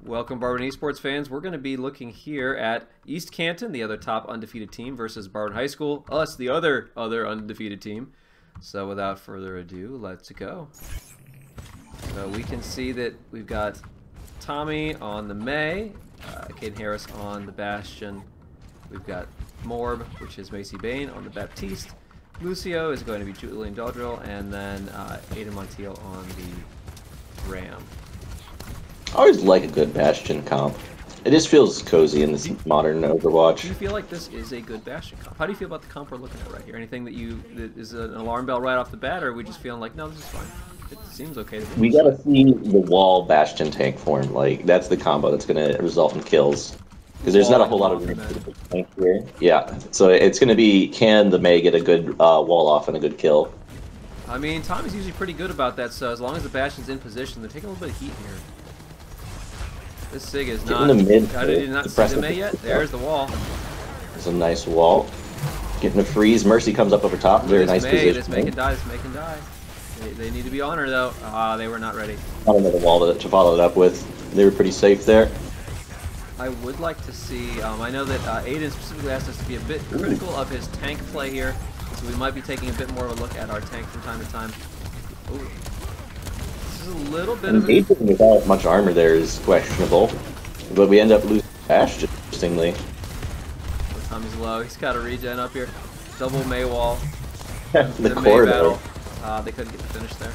Welcome, Barberton Esports fans. We're going to be looking here at East Canton, the other top undefeated team, versus Barberton High School, us, the other undefeated team. So without further ado, let's go. So we can see that we've got Tommy on the May, Caden Harris on the Bastion. We've got Morb, which is Maycie Bain, on the Baptiste. Lucio is going to be Julian Dodrill, and then Adan Montiel on the Ram. I always like a good Bastion comp. It just feels cozy in this modern Overwatch. Do you feel like this is a good Bastion comp? How do you feel about the comp we're looking at right here? Anything that is an alarm bell right off the bat, or are we just feeling like, no, this is fine? It seems okay to me. We gotta see the wall Bastion tank form. Like, that's the combo that's gonna result in kills. Because there's not a whole lot of tank here. Yeah, so it's gonna be, can the May get a good wall off and a good kill? I mean, Tommy's usually pretty good about that, so as long as the Bastion's in position, they're taking a little bit of heat here. This Sig is not. I did not see the May yet. There's the wall. There's a nice wall. Getting a freeze. Mercy comes up over top. Very nice position. This May can die. This May can die. They need to be on her though. They were not ready. Not another wall to follow it up with. They were pretty safe there. I would like to see. I know that Adan specifically asked us to be a bit critical of his tank play here, so we might be taking a bit more of a look at our tank from time to time. Ooh. A little bit of Adan without much armor there is questionable, but we end up losing Ash, interestingly. Tommy's low. He's got a regen up here. Double May wall. the core May battle. They couldn't get the finish there.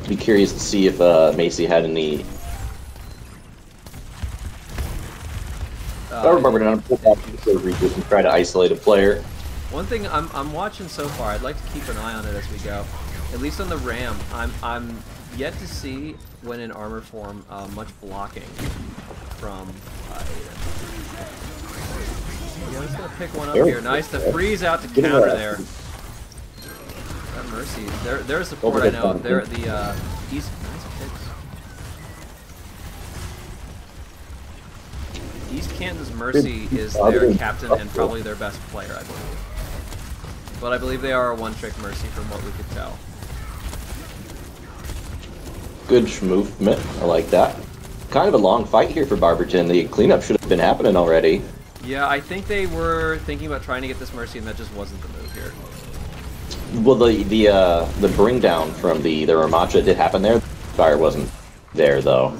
Be curious to see if Maycie had any. Barberton on regroup and try to isolate a player. One thing I'm watching so far, I'd like to keep an eye on it as we go. At least on the Ram, I'm yet to see, when in armor form, much blocking from Adan. Yeah, let's gonna pick one up here. Nice, the freeze out to counter there. That Mercy, they're a support. I know. They're at the East. Nice picks. East Canton's Mercy is their captain and probably their best player, I believe. But I believe they are a one-trick Mercy from what we could tell. Good movement. I like that. Kind of a long fight here for Barberton. The cleanup should have been happening already. Yeah, I think they were thinking about trying to get this Mercy, and that just wasn't the move here. Well, the bring down from the Ramacha did happen there. Fire wasn't there though.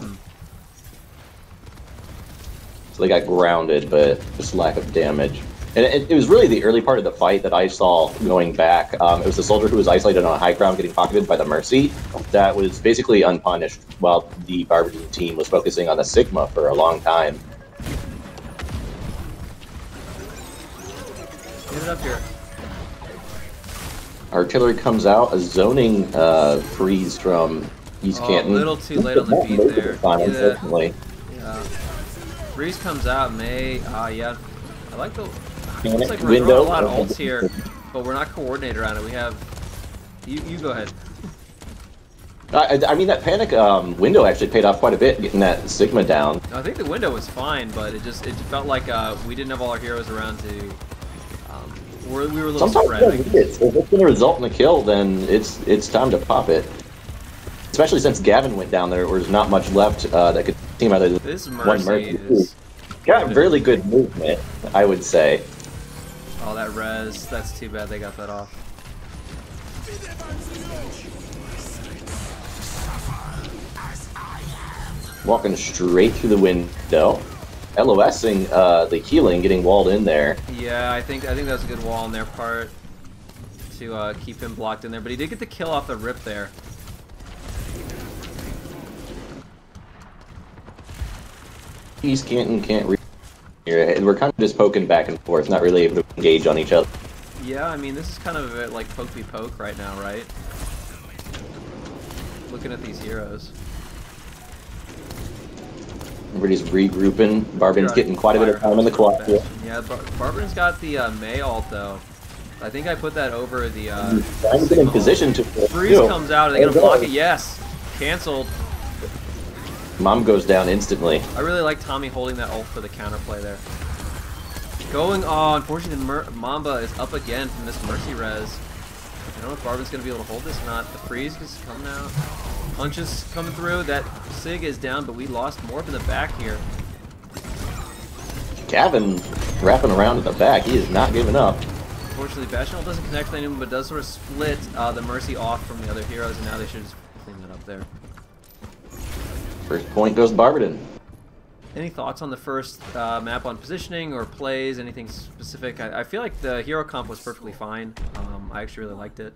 So they got grounded, but just lack of damage. And it was really the early part of the fight that I saw going back. It was the soldier who was isolated on a high ground getting pocketed by the Mercy that was basically unpunished while the Barberton team was focusing on the Sigma for a long time. Get it up here. Artillery comes out, a zoning freeze from East Canton. A little too late on the beat there. Unfortunately. Yeah. Freeze comes out, May. Yeah. I like the. Looks like we're Window. throwing a lot of ults here, but we're not coordinated around it. We have. You go ahead. I mean, that panic window actually paid off quite a bit, getting that Sigma down. I think the window was fine, but it felt like we didn't have all our heroes around to. We were a little spread. If it's going to result in a kill, then it's time to pop it. Especially since Gavin went down there, there's not much left that could team either than this one Mercy. Is got really good movement, I would say. Oh, that res. That's too bad they got that off. Walking straight through the window. LOSing the healing, getting walled in there. Yeah, I think that was a good wall on their part to keep him blocked in there, but he did get the kill off the rip there. East Canton can't reach here. We're kind of just poking back and forth, not really able to engage on each other. Yeah, I mean, this is kind of a bit like poke v poke right now, right? Looking at these heroes. Everybody's regrouping. Barberton's getting quite a bit of time in the clock here. Yeah, Barberton's got the May ult though. I think I put that over the. Trying to get in position to. Freeze comes out. Are they gonna block it? Yes. Cancelled. Mom goes down instantly. I really like Tommy holding that ult for the counterplay there. Going on. Unfortunately, Mamba is up again from this Mercy res. don't know if Barberton's going to be able to hold this or not. The freeze is coming out. Punches coming through. That Sig is down, but we lost more in the back here. Gavin wrapping around at the back. He is not giving up. Unfortunately, Bastional doesn't connect with anyone, but does sort of split the Mercy off from the other heroes, and now they should just clean that up there. First point goes to Barberton. Any thoughts on the first map on positioning or plays? Anything specific? I feel like the hero comp was perfectly fine. I actually really liked it.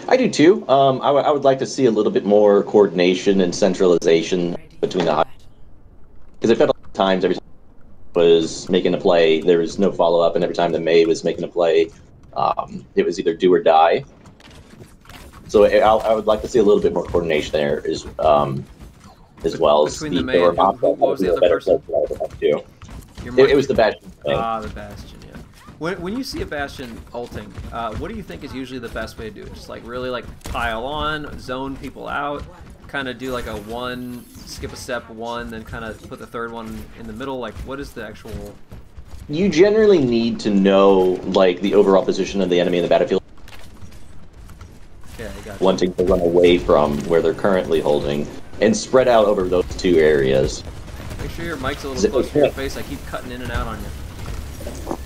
I do too. I would like to see a little bit more coordination and centralization between the because I felt like times every time I was making a play, there was no follow up, and every time the May was making a play, it was either do or die. So I would like to see a little bit more coordination there, as well as between the May and what was the other person? It was the Bastion. Ah, the Bastion. Yeah. When you see a Bastion ulting, what do you think is usually the best way to do it? Just like really like pile on, zone people out, kind of do like a one, skip a step one, then kind of put the third one in the middle. Like, what is the actual? You generally need to know like the overall position of the enemy in the battlefield. Yeah, I got you. Wanting to run away from where they're currently holding, and spread out over those two areas. Make sure your mic's a little closer to your face. I keep cutting in and out on you. That's alright.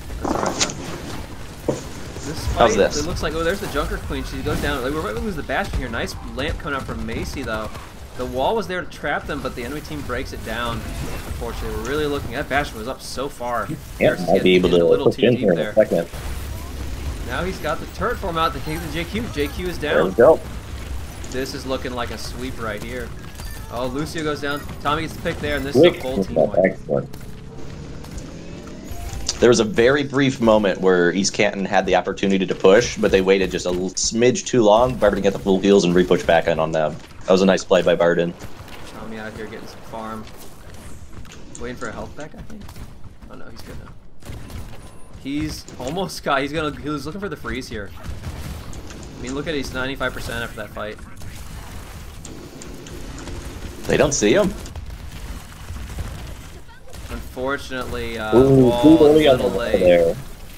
This fight, How's this? It looks like, oh, there's the Junker Queen. She goes down. Like, we're about to lose the Bastion here. Nice lamp coming out from Maycie, though. The wall was there to trap them, but the enemy team breaks it down. Unfortunately, we're really looking at Bastion was up so far. Yeah, might be able to push in here in a second. Now he's got the turret form out to take the JQ. JQ is down. There we go. This is looking like a sweep right here. Oh, Lucio goes down. Tommy gets the pick there, and this is a full team win. Excellent. There was a very brief moment where East Canton had the opportunity to push, but they waited just a smidge too long. Barberton got the full heals and re-push back in on them. That was a nice play by Barberton. Tommy out here getting some farm. Waiting for a health back, I think. Oh no, he's good now. He's almost got. He was looking for the freeze here. I mean, look at he's 95% after that fight. They don't see him. Unfortunately, Ooh, too early on the late. there.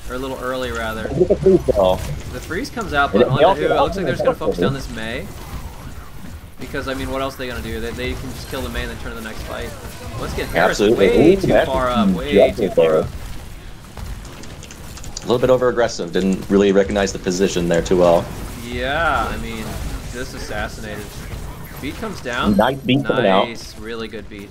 Or a little early, rather. Look at the freeze though. The freeze comes out, but on who? It looks like they're just going to focus down this May. Because, I mean, what else are they going to do? They can just kill the May and then turn to the next fight. Let's get Harris way too far up. Way too far up. A little bit over-aggressive. Didn't really recognize the position there too well. Yeah, I mean, just assassinated. Beat comes down. Nice beat coming out. Nice, really good beat.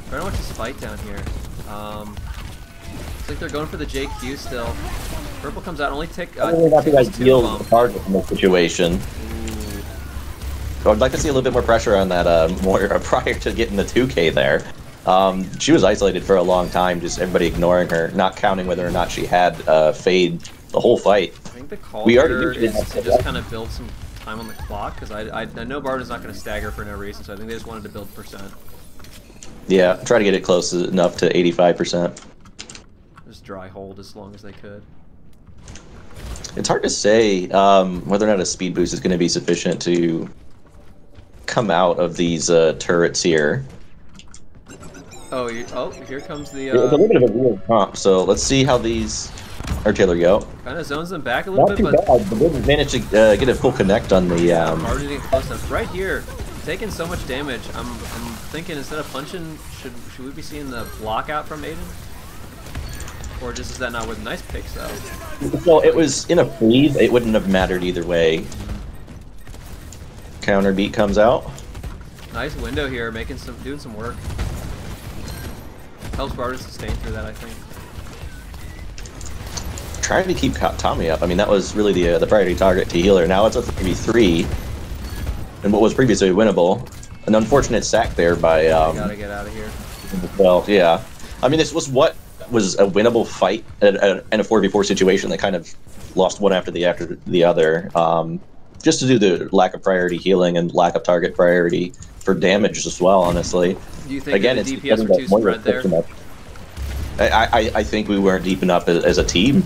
Trying to watch this fight down here. Looks like they're going for the JQ still. Purple comes out, only take. Not the ideal target in this situation. So I'd like to see a little bit more pressure on that more prior to getting the 2K there. She was isolated for a long time, just everybody ignoring her, not counting whether or not she had fade the whole fight. I think the call here is to just kind of build some time on the clock, because I know Barberton's not going to stagger for no reason, so I think they just wanted to build percent. Yeah, try to get it close enough to 85%. Just dry hold as long as they could. It's hard to say whether or not a speed boost is going to be sufficient to come out of these turrets here. Oh, here comes the... It's a little bit of a weird comp, so let's see how these artillery go. Kind of zones them back a little bit, but... Bad. The Wizards managed to get a full connect on the... Barberton getting close enough. Right here, taking so much damage, I'm thinking instead of punching, should we be seeing the block out from Adan? Or just is that not with nice picks though? So it was in a freeze, it wouldn't have mattered either way. Counter beat comes out. Nice window here, doing some work. Helps Barberton sustain through that, I think. Trying to keep Tommy up. I mean, that was really the priority target to heal her. Now it's a 3v3, and what was previously winnable. An unfortunate sack there by. Gotta get out of here. Well, yeah. I mean, this was what was a winnable fight in a 4v4 situation that kind of lost one after the other. Just to do the lack of priority healing and lack of target priority for damage as well, honestly. Do you think again, the DPS were too spread there? I think we weren't deep enough as a team.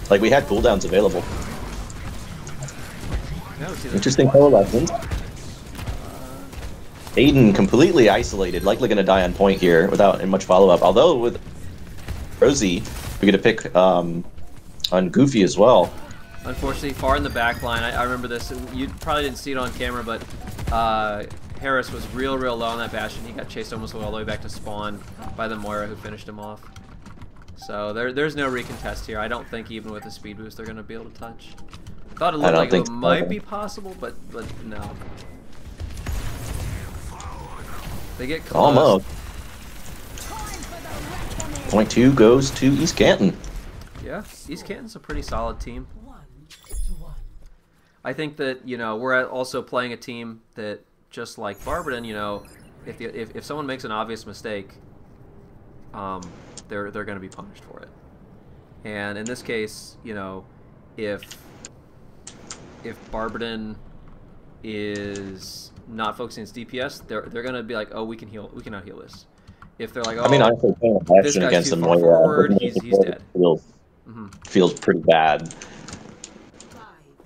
Like, we had cooldowns available. Interesting coalescence. Adan completely isolated, likely going to die on point here without much follow-up. Although with Rosie, we get to pick on Goofy as well. Unfortunately, far in the back line. I remember this. You probably didn't see it on camera, but Harris was real low on that Bastion. He got chased almost all the way back to spawn by the Moira, who finished him off. So there's no recontest here. I don't think even with the speed boost they're going to be able to touch. I thought it looked like it might be possible, but no. They get close. Almost. Point 2 goes to East Canton. Yeah, East Canton's a pretty solid team. I think that, you know, we're also playing a team that, just like Barberton, you know, if someone makes an obvious mistake, they're going to be punished for it. And in this case, you know, if Barberton is not focusing its DPS, they're going to be like, oh, we cannot heal this. If they're like, oh, I mean, honestly, this guy's against too the far Moira, forward, he's dead. Feels pretty bad.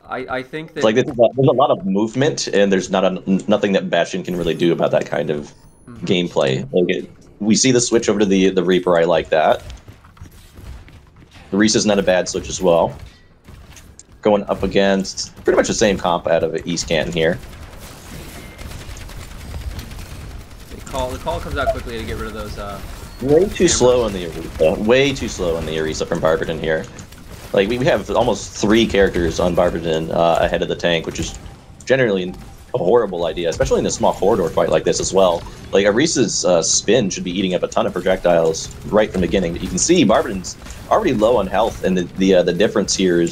I think that It's like there's a lot of movement, and there's nothing that Bastion can really do about that kind of gameplay. Like we see the switch over to the Reaper. I like that. The Reese is not a bad switch as well. Going up against pretty much the same comp out of East Canton here. The call comes out quickly to get rid of those. Way too cameras. slow on the Orisa. Way too slow on the Orisa from Barberton here. Like, we have almost 3 characters on Barberton ahead of the tank, which is generally a horrible idea, especially in a small corridor fight like this as well. Like, Arisa's spin should be eating up a ton of projectiles right from the beginning. But you can see Barberton's already low on health, and the difference here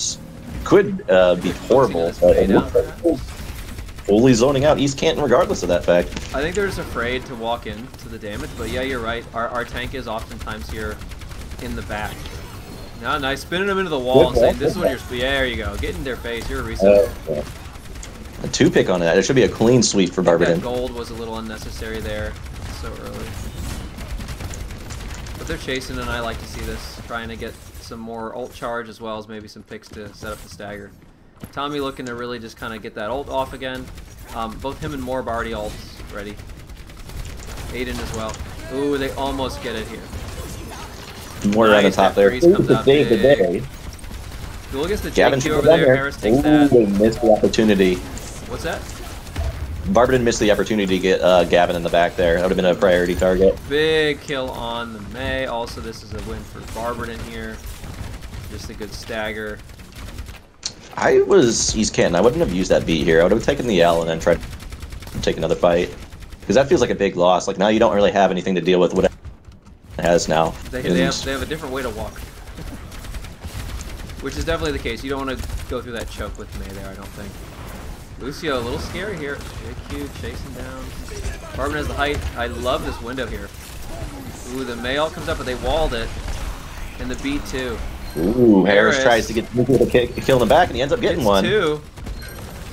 could be horrible. Fully zoning out East Canton regardless of that fact. I think they're just afraid to walk into the damage, but yeah, you're right. Our tank is oftentimes here in the back. No, nice. Spinning them into the wall and saying, this is what you're... Yeah, there you go. Get in their face. You're a reset. A 2-pick on that. It should be a clean sweep for Barberton. That gold was a little unnecessary there so early. But they're chasing, and I like to see this. Trying to get some more ult charge as well as maybe some picks to set up the stagger. Tommy looking to really just kind of get that ult off again. Both him and Morb already ults ready. Aiden as well. Ooh, they almost get it here. More nice, on the top there. Comes out big. Look at the JQ over there. Harris takes that. They missed the opportunity. What's that? Barberton missed the opportunity to get Gavin in the back there. That would have been a priority target. Big kill on the May. Also, this is a win for Barberton here. Just a good stagger. I was East Canton. I wouldn't have used that beat here. I would have taken the L and then tried to take another fight. Because that feels like a big loss. Like, now you don't really have anything to deal with what it has now. They have a different way to walk. Which is definitely the case. You don't want to go through that choke with May there, I don't think. Lucio, a little scary here. JQ chasing down. Barberton has the height. I love this window here. Ooh, the May ult comes up, but they walled it. And the beat too. Ooh, Harris tries to get the kill in the back, and he ends up getting one. 2.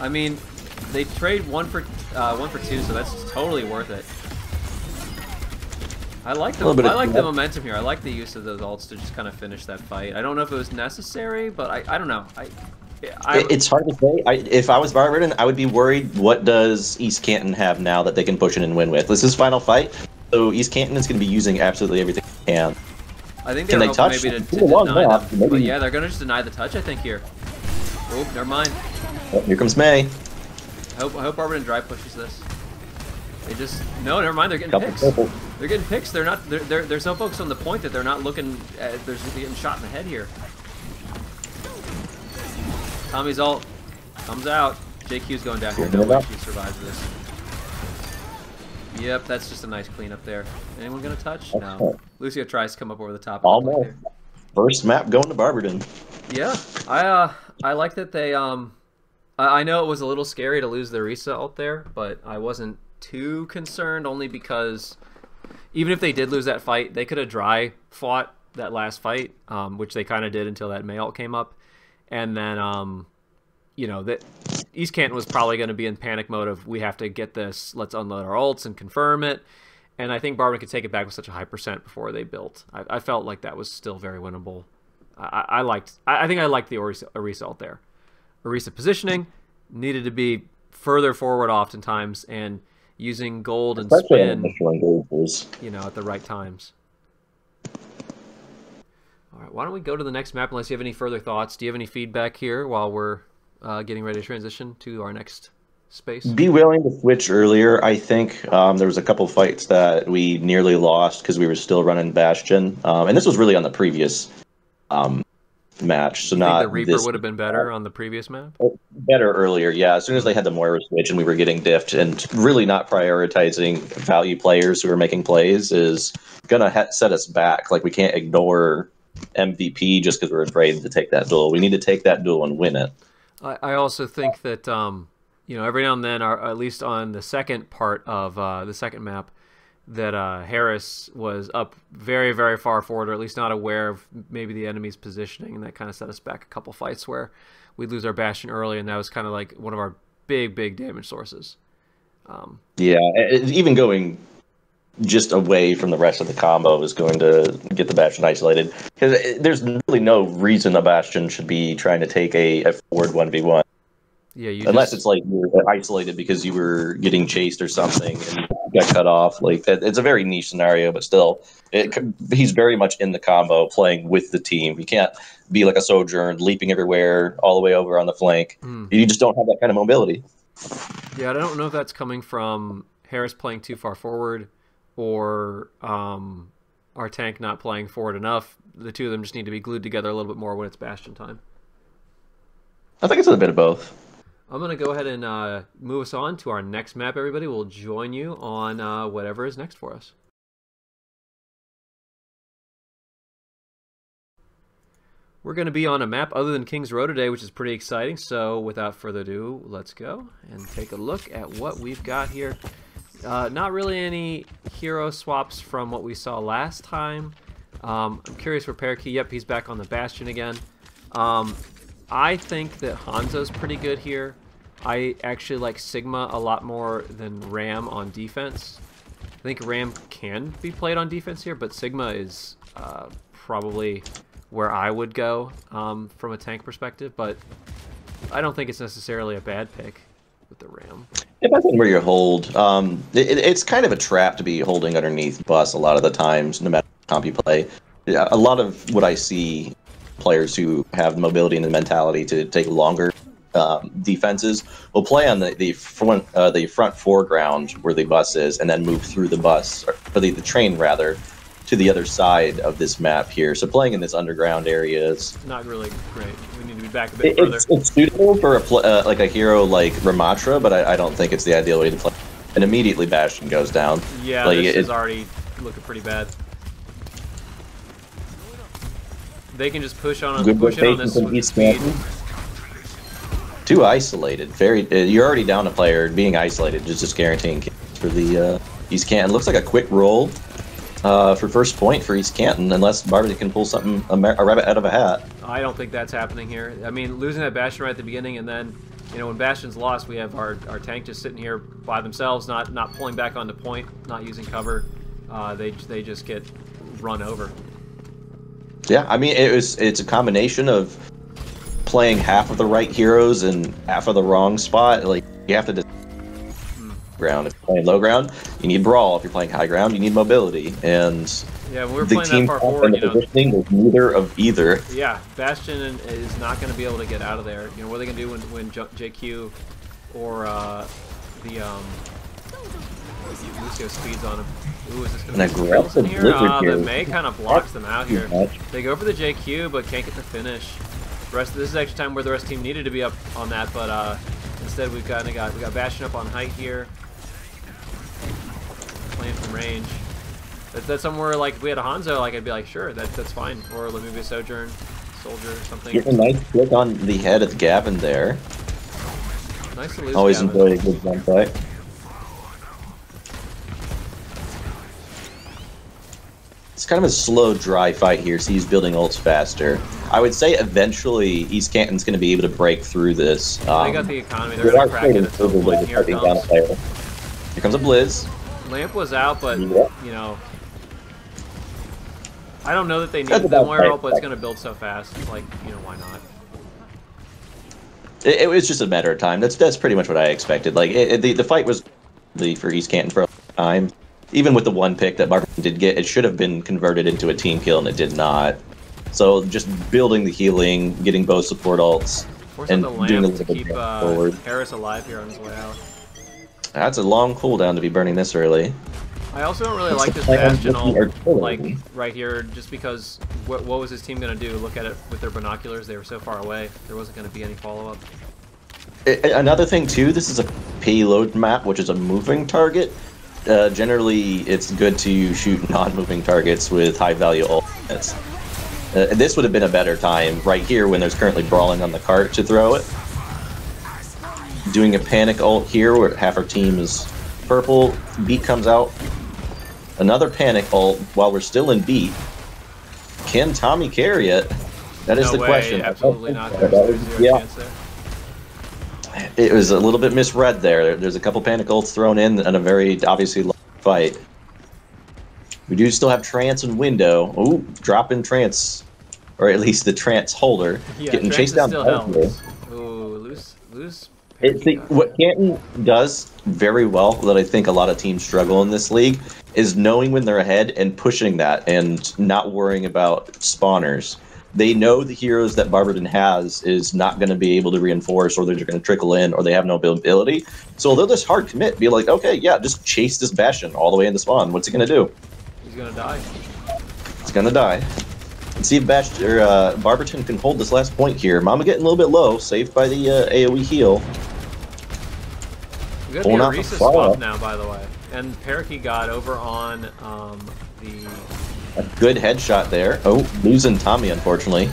I mean, they trade one for 2, so that's totally worth it. I like the momentum here. I like the use of those ults to just kind of finish that fight. I don't know if it was necessary, but I don't know. It's hard to say. If I was Barberton, I would be worried. What does East Canton have now that they can push in and win with? This is final fight, so East Canton is going to be using absolutely everything they can. I think they're hoping maybe to deny them. But yeah, they're going to just deny the touch, I think, here. Oh, never mind. Oh, here comes May. I hope Barberton dry pushes this. They just... No, never mind, they're getting picks. They're getting picks. They're not... They're so focused on the point that they're not looking at... They're getting shot in the head here. Tommy's ult comes out. JQ's going down here. No way she survives this. Yep, that's just a nice cleanup there. Anyone gonna touch? No. Lucio tries to come up over the top. Almost. First map going to Barberton. Yeah, I like that they I know it was a little scary to lose the Orisa ult there, but I wasn't too concerned, only because even if they did lose that fight, they could have dry fought that last fight, which they kind of did until that May ult came up, and then you know, that East Canton was probably going to be in panic mode of, we have to get this, let's unload our ults and confirm it. And I think Barberton could take it back with such a high percent before they built. I felt like that was still very winnable. I think I liked the Orisa ult there. Orisa positioning needed to be further forward oftentimes, and using gold and spin, you know, at the right times. All right, why don't we go to the next map unless you have any further thoughts? Do you have any feedback here while we're getting ready to transition to our next space? Be willing to switch earlier. I think there was a couple fights that we nearly lost because we were still running Bastion, and this was really on the previous match. So you not think the Reaper this would have been better on the previous map? better earlier. Yeah, as soon as they had the Moira switch and we were getting diffed, and really not prioritizing value players who are making plays is gonna set us back. Like we can't ignore MVP just because we're afraid to take that duel. We need to take that duel and win it. I also think that you know, every now and then, at least on the second part of the second map, that Harris was up very, very far forward, or at least not aware of maybe the enemy's positioning, and that kind of set us back a couple fights where we'd lose our Bastion early, and that was kind of like one of our big damage sources. Yeah, even going just away from the rest of the combo is going to get the Bastion isolated, because there's really no reason a Bastion should be trying to take a forward 1v1. Yeah, unless it's like you're isolated because you were getting chased or something and got cut off. Like that, it's a very niche scenario, but still, he's very much in the combo, playing with the team. You can't be like a Sojourn, leaping everywhere, all the way over on the flank. You just don't have that kind of mobility. Yeah, I don't know if that's coming from Harris playing too far forward, or our tank not playing forward enough. The two of them just need to be glued together a little bit more when it's Bastion time. I think it's a bit of both. I'm going to go ahead and move us on to our next map, everybody. We'll join you on whatever is next for us. We're going to be on a map other than King's Row today, which is pretty exciting. So without further ado, let's go and take a look at what we've got here. Not really any hero swaps from what we saw last time. I'm curious for Parakeet. Yep, he's back on the Bastion again. I think that Hanzo's pretty good here. I actually like Sigma a lot more than Ram on defense. I think Ram can be played on defense here, but Sigma is probably where I would go from a tank perspective, but I don't think it's necessarily a bad pick with the Ram. Depends on where you hold. It's kind of a trap to be holding underneath bus a lot of the times, no matter what comp you play. A lot of what I see players who have the mobility and the mentality to take longer defenses will play on the front foreground where the bus is, and then move through the bus, or the train rather, to the other side of this map here. So playing in this underground area is not really great. We need to be back a bit further. It's suitable for like a hero like Ramatra, but I don't think it's the ideal way to play. And immediately Bastion goes down. Yeah, like, this is already looking pretty bad. They can just push on this with speed. Too isolated. You're already down a player. Being isolated is just guaranteeing kills for the East Canton. Looks like a quick roll for first point for East Canton, unless Barberton can pull something, a rabbit out of a hat. I don't think that's happening here. I mean, losing that Bastion right at the beginning, and then, you know, when Bastion's lost, we have our tank just sitting here by themselves, not pulling back onto point, not using cover. They just get run over. Yeah, I mean, it's a combination of playing half of the right heroes and half of the wrong spot. Like, you have to ground. If you're playing low ground, you need brawl. If you're playing high ground, you need mobility. And yeah, when we're playing that far forward, you know, there's neither of either. Yeah, Bastion is not going to be able to get out of there. You know, what are they going to do when JQ or the Lucio speeds on him? Ooh, is this going to be kills in here? The May kind of blocks them out here. They go for the JQ, but can't get the finish. This is actually time where the rest of the team needed to be up on that, but instead we got Bastion up on height here, playing from range. That's somewhere like if we had a Hanzo, like I'd be like, sure, that's fine. Or let me be a Sojourn, Soldier, or something. Get a nice click on the head of Gavin there. Nice to lose. Always Gavin. enjoy a good one fight. It's kind of a slow, dry fight here, so he's building ults faster. I would say eventually East Canton's going to be able to break through this. They got the economy. They're going to crack it at some point. Here comes. Here comes a Blizz. Lamp was out, but, you know, I don't know that they needed the Moira ult, but it's going to build so fast. Like, you know, why not? It was just a matter of time. That's pretty much what I expected. Like, the fight was for East Canton for a long time. Even with the one pick that Barberton did get, it should have been converted into a team kill, and it did not. So just building the healing, getting both support ults, and the doing a lamp to little keep bit forward. Harris alive here on his way out. That's a long cooldown to be burning this early. I also don't really like this Bastion ult, like, right here, just because what was his team going to do? Look at it with their binoculars, they were so far away, there wasn't going to be any follow-up. Another thing, too, this is a payload map, which is a moving target. Generally, it's good to shoot non-moving targets with high-value ults. This would have been a better time right here when there's currently brawling on the cart to throw it. Doing a panic ult here where half our team is purple. Beat comes out. Another panic ult while we're still in beat. Can Tommy carry it? That is the question. Absolutely not. There's zero chance there. It was a little bit misread there. There's a couple panic ults thrown in and a very obviously long fight. We do still have Trance and Window. Ooh, drop in Trance. Or at least the Trance holder. Getting chased down. Ooh, loose. What Canton does very well, that I think a lot of teams struggle in this league, is knowing when they're ahead and pushing that and not worrying about spawners. They know the heroes that Barberton has is not going to be able to reinforce, or they're going to trickle in, or they have no ability. So they'll just hard commit, be like, okay, yeah, just chase this Bastion all the way into spawn. What's he going to do? He's going to die. He's going to die. Let's see if Barberton can hold this last point here. Mama getting a little bit low, saved by the AoE heal. We got the Orisa swap now, by the way. And Parakeet got over on the... A good headshot there. Oh, losing Tommy, unfortunately.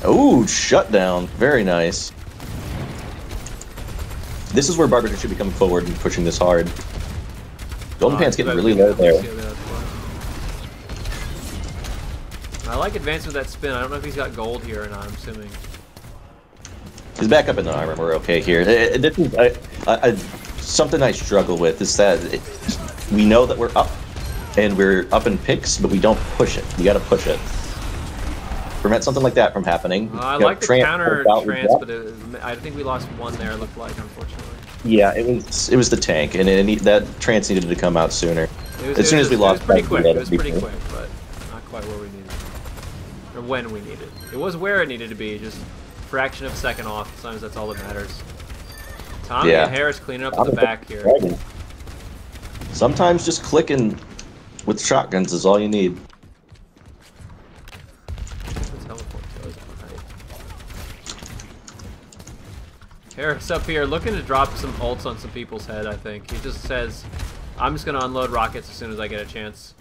Oh, shutdown. Very nice. This is where Barberton should be coming forward and pushing this hard. Golden Pant's getting really low there. I like advancing with that spin. I don't know if he's got gold here or not, I'm assuming. He's back up in the armor. We're okay here. This is something I struggle with is that we know that we're up and we're up in picks, but we don't push it. You got to push it. Prevent something like that from happening. I like the counter Trance, but I think we lost one there, it looked like, unfortunately. Yeah, it was the tank, and that Trance needed to come out sooner. As soon as we lost, it was pretty quick, but not quite where we needed it. Or when we needed it. It was where it needed to be, just fraction of a second off. Sometimes that's all that matters. Tommy and Harris cleaning up at the back here. Sometimes just clicking with shotguns is all you need. Harris up here looking to drop some ults on some people's head, I think. He just says, I'm just going to unload rockets as soon as I get a chance.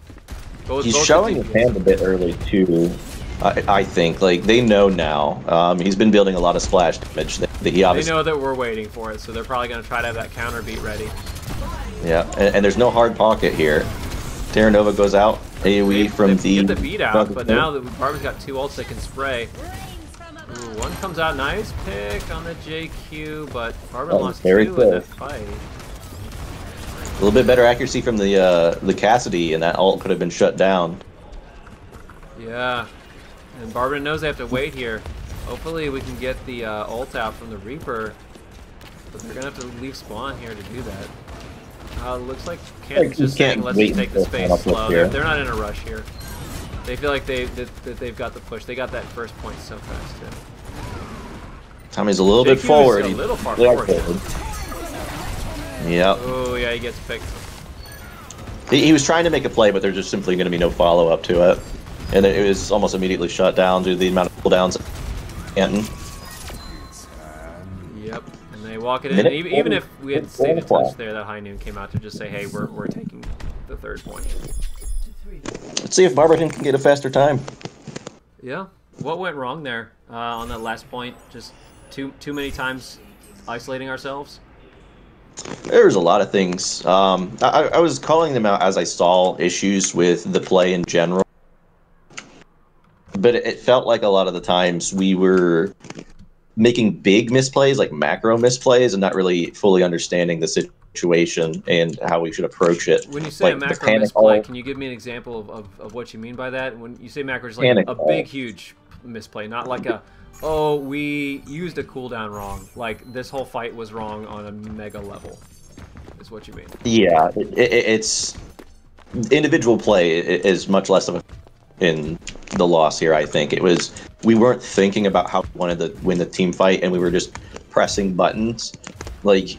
He's showing his hand a bit early, too. I think, like, they know now. He's been building a lot of splash damage. They know that we're waiting for it, so they're probably going to try to have that counter beat ready. Yeah, and there's no hard pocket here. Terra Nova goes out, AoE from the... Get the beat out, but now that Barber's got two ults they can spray. Ooh, one comes out, nice pick on the JQ, but Barberton lost two in that fight. A little bit better accuracy from the Cassidy, and that ult could have been shut down. Yeah. And Barberton knows they have to wait here. Hopefully we can get the ult out from the Reaper. But they're going to have to leave spawn here to do that. Looks like Canton's just saying, let's just take the space slow. They're not in a rush here. They feel like they've got the push. They got that first point so fast, too. Tommy's a little bit forward. A little far forward. Yep. Oh, yeah, he gets picked. He was trying to make a play, but there's just simply going to be no follow-up to it. And it was almost immediately shut down due to the amount of cooldowns. Canton. Yep, and they walk it in. Even if we had stayed in touch there, that High Noon came out to just say, hey, we're taking the third point. Let's see if Barberton can get a faster time. Yeah. What went wrong there on that last point? Just too many times isolating ourselves? There's a lot of things. I was calling them out as I saw issues with the play in general. But it felt like a lot of the times we were making big misplays, like macro misplays, and not really fully understanding the situation and how we should approach it. When you say like a macro misplay, can you give me an example of what you mean by that? When you say macro, it's like a big, huge misplay, not like a, oh, we used a cooldown wrong. Like, this whole fight was wrong on a mega level, is what you mean. Yeah, it's... Individual play is much less of a in the loss here. I think it was we weren't thinking about how we wanted to win the team fight, and we were just pressing buttons. Like,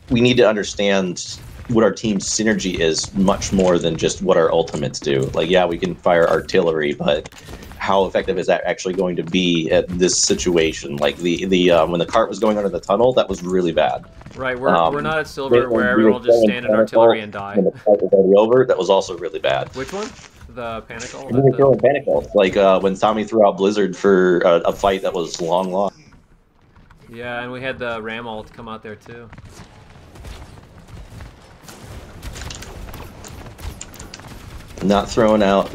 we need to understand what our team's synergy is much more than just what our ultimates do. Like, yeah, we can fire artillery, but how effective is that actually going to be at this situation? Like the when the cart was going under the tunnel, that was really bad. Right, we're not at silver where everyone will just stand in artillery and die. When the fight was already over, that was also really bad. Which one? The panicle? We were throwing panicle. Like when Tommy threw out Blizzard for a fight that was long lost. Yeah, and we had the Ram ult come out there too. Not throwing out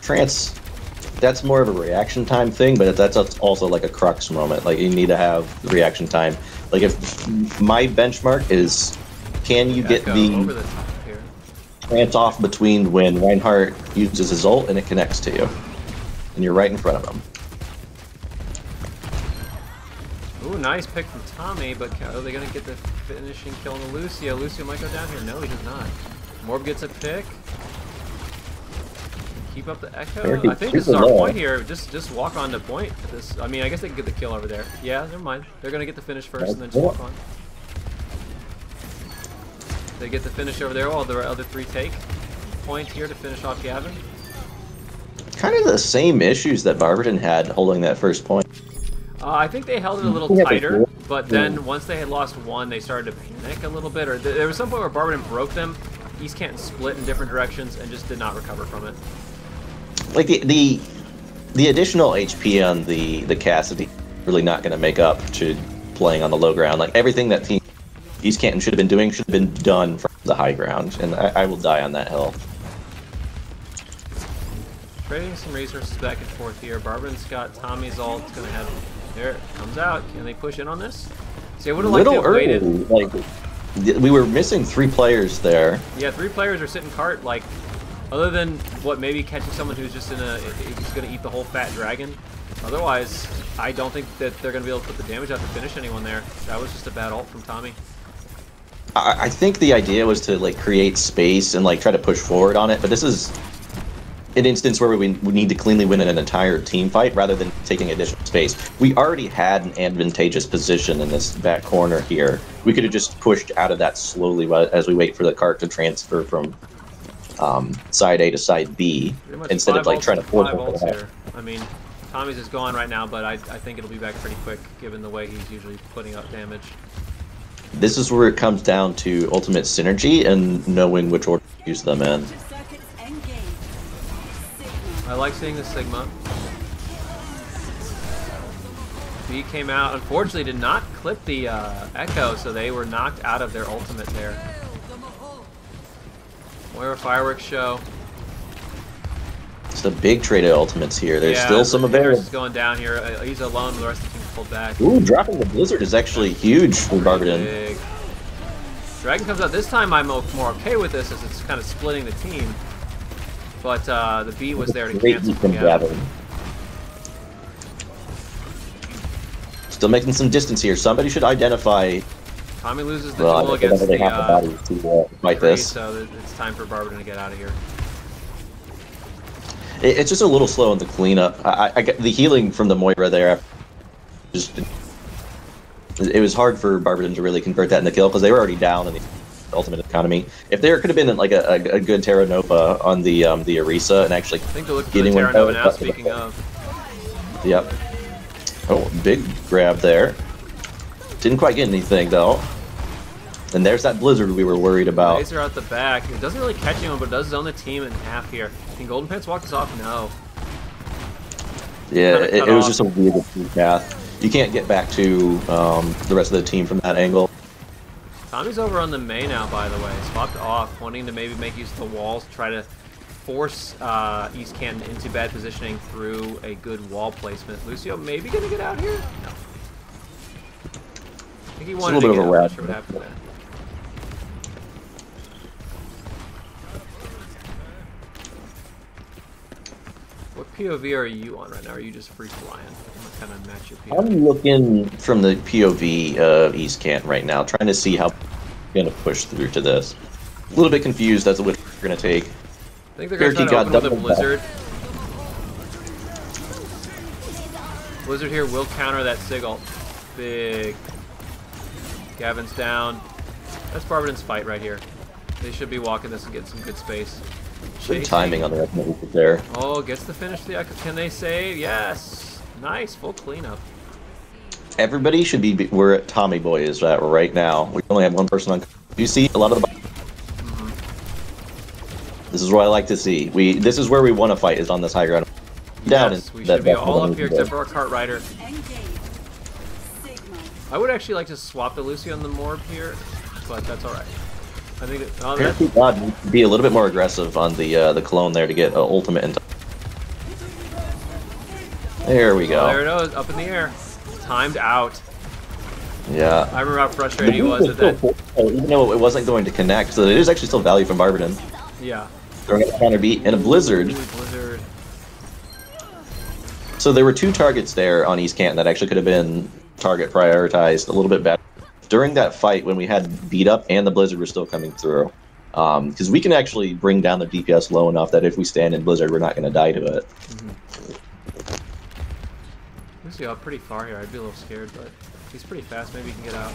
Trance. That's more of a reaction time thing, but that's also like a crux moment. Like, you need to have the reaction time. Like, if my benchmark is, can you get the Trance off between when Reinhardt uses his ult and it connects to you, and you're right in front of him. Ooh, nice pick from Tommy, but are they gonna get the finishing kill on the Lucio? Lucio might go down here. No, he does not. Morb gets a pick. Keep up the echo. I think this is our point here. Just walk on the point. I mean, I guess they can get the kill over there. Yeah, never mind. They're gonna get the finish first and then just walk on. They get the finish over there while the other three take point here to finish off Gavin. Kind of the same issues that Barberton had holding that first point. I think they held it a little tighter, but then once they had lost one, they started to panic a little bit. Or there was some point where Barberton broke them. East Canton split in different directions and just did not recover from it. Like the additional HP on the Cassidy really not going to make up to playing on the low ground. Like, everything that team East Canton should have been doing should have been done from the high ground, and I will die on that hill. Trading some resources back and forth here. Barberton's got Tommy's ult. It's gonna have there. It comes out. Can they push in on this? See, I would have liked to have waited. Like, we were missing 3 players there. Yeah, 3 players are sitting cart. Like, other than what, maybe catching someone who's just who's gonna eat the whole fat dragon. Otherwise, I don't think that they're gonna be able to put the damage out to finish anyone there. That was just a bad ult from Tommy. I think the idea was to, like, create space and, like, try to push forward on it, but this is an instance where we need to cleanly win an entire team fight rather than taking additional space. We already had an advantageous position in this back corner here. We could have just pushed out of that slowly as we wait for the cart to transfer from side A to side B, instead of, like, trying to force it here. I mean, Tommy's is gone right now, but I think it'll be back pretty quick given the way he's usually putting up damage. This is where it comes down to ultimate synergy and knowing which order to use them in. I like seeing the Sigma. B came out, unfortunately did not clip the Echo, so they were knocked out of their ultimate there. More a fireworks show. It's the big trade of ultimates here. There's still some available. Is going down here. He's alone. The rest of the team pulled back. Ooh, dropping the Blizzard is actually huge for Barberton. Big. Dragon comes out. This time I'm more okay with this as it's kind of splitting the team. But the B was there to cancel from Gavin. Still making some distance here. Somebody should identify. Tommy loses the duel against the fight this. So it's time for Barberton to get out of here. It's just a little slow in the cleanup. I got the healing from the Moira there. It was hard for Barberton to really convert that into kill because they were already down in the ultimate economy. If there could have been like a good Terra Nova on the Orisa and actually getting one Terra Nova now. Speaking of, yep. Oh, big grab there. Didn't quite get anything though. And there's that Blizzard we were worried about. Laser out the back. It doesn't really catch anyone, but it does zone the team in half here. Can Golden Pants walk this off? No. Yeah, it was just a weird path. You can't get back to the rest of the team from that angle. Tommy's over on the May now, by the way. Swapped off, wanting to maybe make use of the walls, try to force East Canton into bad positioning through a good wall placement. Lucio maybe going to get out here? No. I think he wanted to get out. I'm not sure what happened there. What POV are you on right now? Are you just free flying? I'm gonna kind of match your POV. I'm looking from the POV of East Canton right now, trying to see how we're gonna push through to this. A little bit confused as to what we're gonna take. I think they're gonna try to open with a Blizzard. Blizzard here will counter that Sig ult. Big. Gavin's down. That's Barberton's fight right here. They should be walking this and getting some good space. Good timing on the recommendation there. Oh, gets the finish. Can they save? Yes. Nice. Full cleanup. Everybody should be where Tommy Boy is at right now. We only have one person on. You see a lot of the. This is what I like to see. This is where we want to fight, is on this high ground. Down. Yes, we should be all up here except for our cart rider. I would actually like to swap the Lucio and the Morb here, but that's all right. I think that, God needs to be a little bit more aggressive on the clone there to get ultimate into. There we go. There it is, up in the air. Timed out. Yeah. I remember how frustrating it was at that. Even though it wasn't going to connect, so it is actually still value from Barberton. Yeah. Throwing a counter beat and a Blizzard. Ooh, Blizzard. So there were 2 targets there on East Canton that actually could have been target prioritized a little bit better. During that fight, when we had beat up and the Blizzard were still coming through, because we can actually bring down the DPS low enough that if we stand in Blizzard, we're not going to die to it. Lucio pretty far here. I'd be a little scared, but he's pretty fast. Maybe he can get out.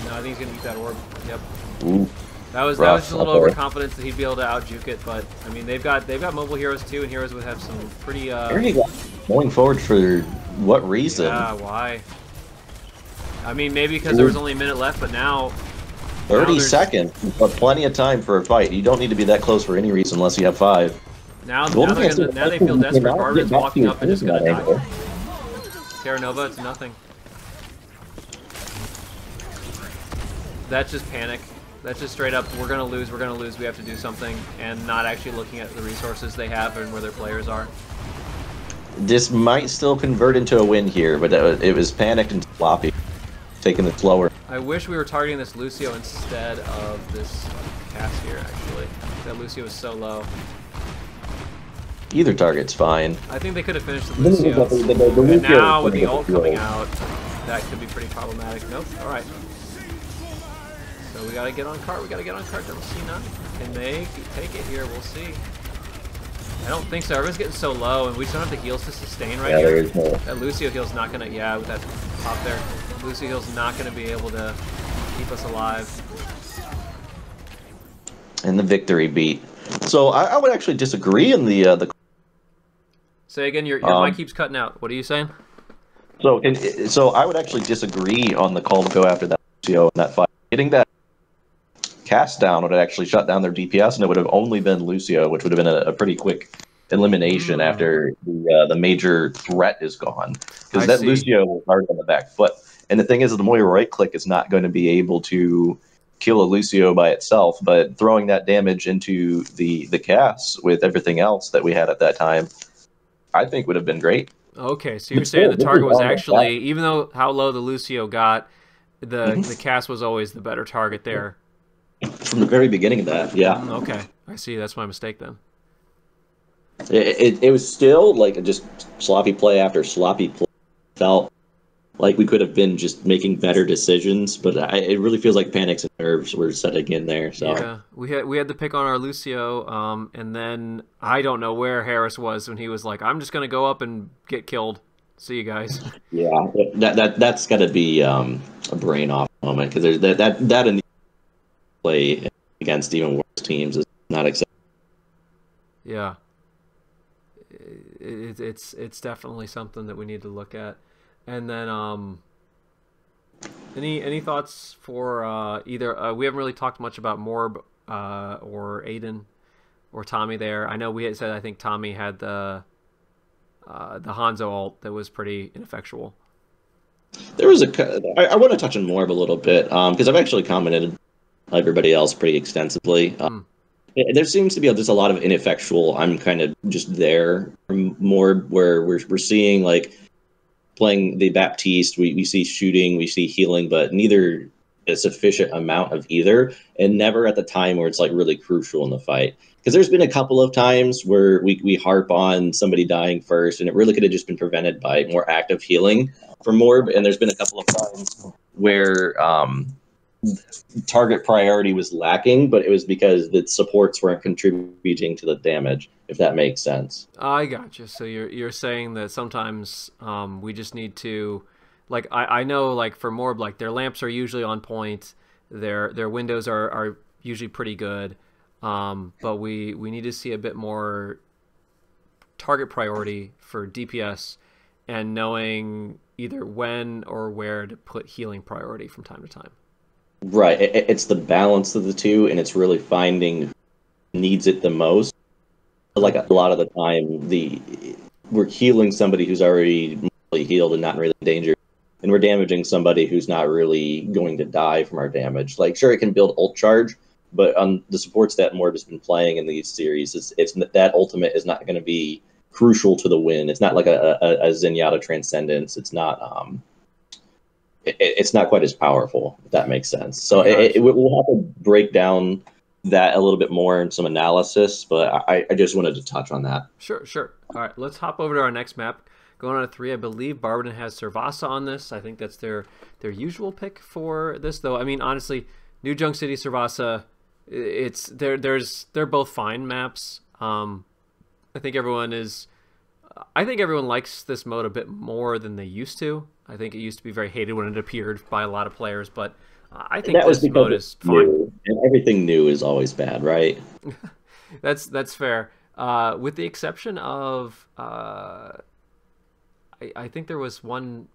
No, I think he's going to eat that orb. Yep. Ooh. That was just a little overconfidence that he'd be able to out-juke it, but I mean they've got mobile heroes too, and heroes would have some pretty. There you go. Going forward for what reason? Yeah, why? I mean maybe because there was only a minute left, but now. 30 seconds, but plenty of time for a fight. You don't need to be that close for any reason unless you have 5. Now they feel desperate. Barberton's walking up and just gonna die. Terra Nova, it's nothing. That's just panic. That's just straight up, we're gonna lose, we have to do something, and not actually looking at the resources they have and where their players are. This might still convert into a win here, but it was panicked and sloppy, taking it slower. I wish we were targeting this Lucio instead of this cast here, actually. That Lucio was so low. Either target's fine. I think they could have finished the Lucio. And now with the ult coming out, that could be pretty problematic. Nope, alright. So we gotta get on cart, Don't see none. Can they take it here? We'll see. I don't think so. Everyone's getting so low, and we just don't have the heals to sustain right here. There is no. That Lucio heal's not gonna, with that pop there. Lucio heal's not gonna be able to keep us alive. And the victory beat. So I would actually disagree in the. Say again, your mic keeps cutting out. What are you saying? So I would actually disagree on the call to go after that Lucio in that fight. Getting that cast down would have actually shut down their DPS, and it would have only been Lucio, which would have been a pretty quick elimination after the major threat is gone. Because that Lucio was hard on the back foot. And the thing is, the Moira right click is not going to be able to kill a Lucio by itself, but throwing that damage into the cast with everything else that we had at that time, I think would have been great. Okay, so you're saying the target was actually, even though how low the Lucio got, the cast was always the better target there. From the very beginning of that, yeah. Okay, I see. That's my mistake then. It was still like just sloppy play after sloppy play. Felt like we could have been just making better decisions, but it really feels like panics and nerves were setting in there. So yeah, we had to pick on our Lucio, and then I don't know where Harris was when he was like, "I'm just gonna go up and get killed. See you guys." Yeah, that's got to be a brain off moment, because there's that in the play against even worse teams is not acceptable. Yeah, it's definitely something that we need to look at. And then any thoughts for either? We haven't really talked much about Morb or Adan or Tommy there. I know we had said I think Tommy had the Hanzo ult that was pretty ineffectual. There was I want to touch on Morb a little bit because I've actually commented on everybody else pretty extensively. There seems to be just a lot of ineffectual. I'm kind of just there from Morb, where we're seeing like playing the Baptiste. We see shooting, we see healing, but neither a sufficient amount of either, and never at the time where it's like really crucial in the fight. Because there's been a couple of times where we harp on somebody dying first, and it really could have just been prevented by more active healing from Morb. And there's been a couple of times where target priority was lacking, but it was because the supports weren't contributing to the damage. if that makes sense. I gotcha. So you're saying that sometimes we just need to, like, I know, like, for Morb, like, their lamps are usually on point, their windows are usually pretty good, but we need to see a bit more target priority for DPS and knowing either when or where to put healing priority from time to time. Right. It's the balance of the two, and it's really finding who needs it the most. Like a lot of the time, we're healing somebody who's already mostly healed and not really in danger, and we're damaging somebody who's not really going to die from our damage. Like, sure, it can build ult charge, but on the supports that Morb has been playing in these series, it's that ultimate is not going to be crucial to the win. It's not like a Zenyatta Transcendence. It's not it's not quite as powerful, if that makes sense. So we'll have to break down that a little bit more in some analysis, but I just wanted to touch on that. Sure. All right, let's hop over to our next map. Going on to 3, I believe Barberton has Servasa on this. I think that's their usual pick for this, though. I mean, honestly, New Junk City, Servasa, they're both fine maps. I think everyone likes this mode a bit more than they used to. I think it used to be very hated when it appeared by a lot of players, but I think this mode is fine. And everything new is always bad, right? That's fair. With the exception of, I think there was one.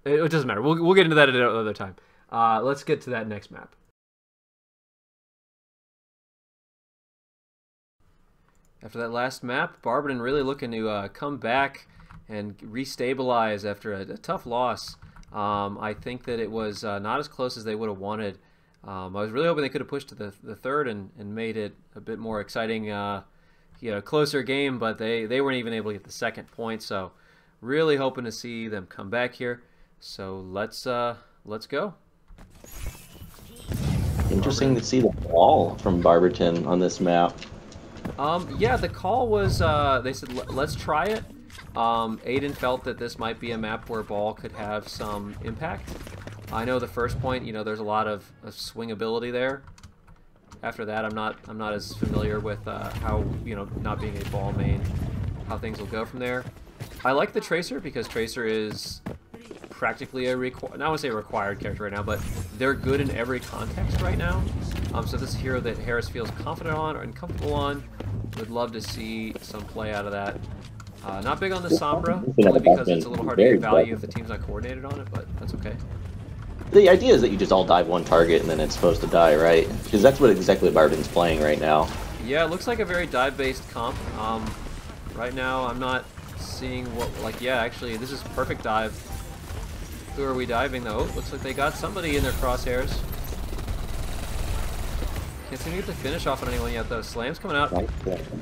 It doesn't matter. We'll get into that at another time. Let's get to that next map. After that last map, Barberton really looking to come back and restabilize after a tough loss. I think that it was not as close as they would have wanted. I was really hoping they could have pushed to the third and made it a bit more exciting, closer game, but they weren't even able to get the second point. So really hoping to see them come back here. So let's go. Interesting to see the ball from Barberton on this map. Yeah, the call was, they said, let's try it. Adan felt that this might be a map where ball could have some impact. I know the first point, there's a lot of swingability there. After that, I'm not as familiar with how, not being a ball main, how things will go from there. I like the Tracer because Tracer is practically a not want to say a required character right now, but they're good in every context right now. So this is a hero that Harris feels confident on and comfortable on. Would love to see some play out of that. Not big on the Sombra, only because it's a little hard to get value if the team's not coordinated on it, but that's okay. The idea is that you just all dive one target and then it's supposed to die, right? Because that's what exactly Barberton's playing right now. Yeah, it looks like a very dive-based comp. Right now, I'm not seeing what, actually, this is perfect dive. Who are we diving, though? Oh, looks like they got somebody in their crosshairs. Can't seem to get the finish off on anyone yet, though. Slam's coming out.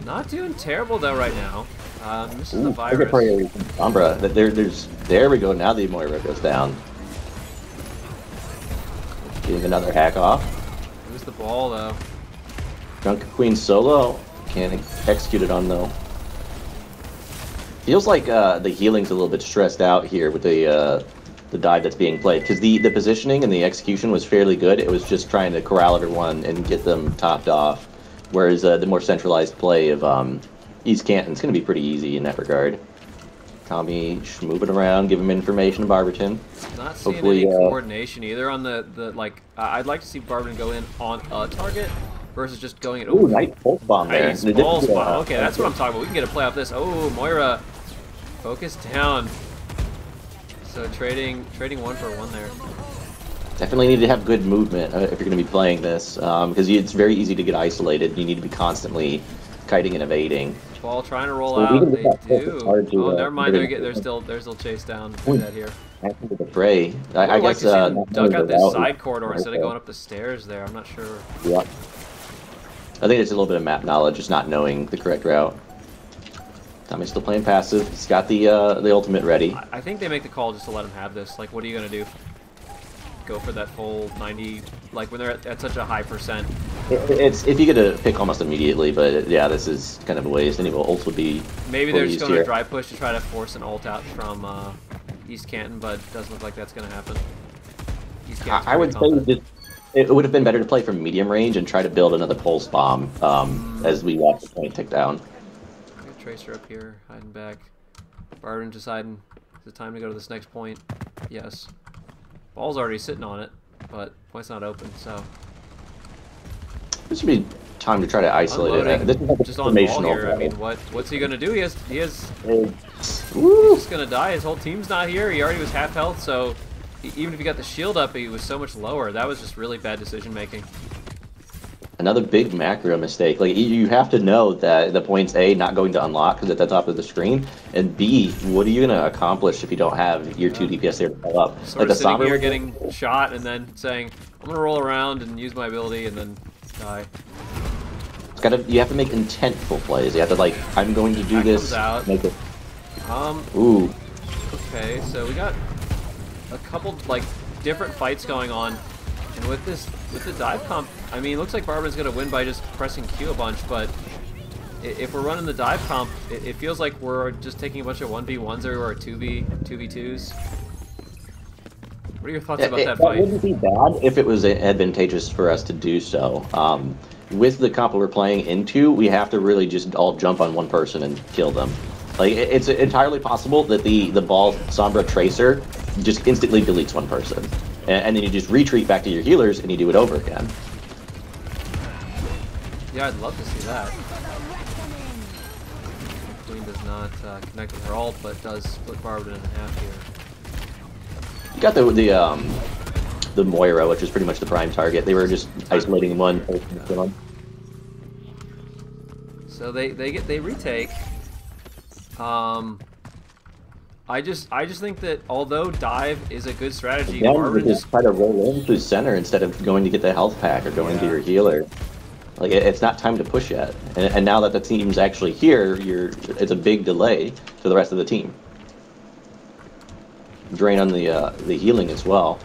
Not doing terrible, though, right now. This is the virus. Sombra. There we go. Now the Moira goes down. Getting another hack off. Who's the ball, though? Drunken Queen solo. Can't execute it on, though. Feels like the healing's a little bit stressed out here with the dive that's being played, because the positioning and the execution was fairly good. It was just trying to corral everyone and get them topped off, whereas the more centralized play of East Canton is going to be pretty easy in that regard. Tommy moving around, give him information to Barberton. Not seeing any coordination either on the I'd like to see Barberton go in on a target versus just going in. Ooh, nice pulse bomb there. Nice pulse bomb. Okay, that's what I'm talking about. We can get a play off this. Oh, Moira, focus down. So trading 1-for-1 there. Definitely need to have good movement if you're going to be playing this, because it's very easy to get isolated. You need to be constantly kiting and evading. Ball trying to roll out. They do. Oh, never mind. They're still chased down. That here. The fray. I guess duck out this side corridor instead of going up the stairs there. I'm not sure. Yeah. I think it's a little bit of map knowledge, just not knowing the correct route. Tommy's still playing passive. He's got the ultimate ready. I think they make the call just to let him have this. Like, what are you gonna do? Go for that full 90? Like when they're at such a high percent. It's if you get a pick almost immediately, but yeah, this is kind of a waste. Any ult would be. Maybe they're just going to dry push to try to force an ult out from East Canton, but it doesn't look like that's going to happen. I would say it would have been better to play from medium range and try to build another pulse bomb as we watch the point tick down. Tracer up here, hiding back. Barberton deciding it's time to go to this next point. Yes. Ball's already sitting on it, but point's not open, so. This would be time to try to isolate it. This is like just on ball here. I mean, what's he gonna do? He's just gonna die. His whole team's not here. He already was half health, so even if he got the shield up, he was so much lower. That was just really bad decision making. Another big macro mistake. Like, you have to know that the point's A, not going to unlock because it's at the top of the screen, and B, what are you going to accomplish if you don't have your 2 DPS there to pull up? Sort of sitting here getting shot and then saying, I'm going to roll around and use my ability and then die. You have to make intentful plays. You have to, like, I'm going to do this. Out. Make it. Ooh. Okay, so we got a couple, like, different fights going on. And with the dive comp, I mean, it looks like Barberton's going to win by just pressing Q a bunch, but if we're running the dive comp, it feels like we're just taking a bunch of 1v1s everywhere, or 2v2s. What are your thoughts about that fight? It wouldn't be bad if it was advantageous for us to do so. With the comp we're playing into, we have to really just all jump on one person and kill them. Like, it's entirely possible that the ball Sombra Tracer just instantly deletes one person. And then you just retreat back to your healers and you do it over again. Yeah, I'd love to see that. Queen does not connect with her ult, but does split Barberton in half here. You got the Moira, which is pretty much the prime target. They were just isolating one person. So they retake. I just think that although dive is a good strategy, Barberton just try to roll into center instead of going to get the health pack or going to your healer. Like, it's not time to push yet, and now that the team's actually here, it's a big delay to the rest of the team. Drain on the healing as well.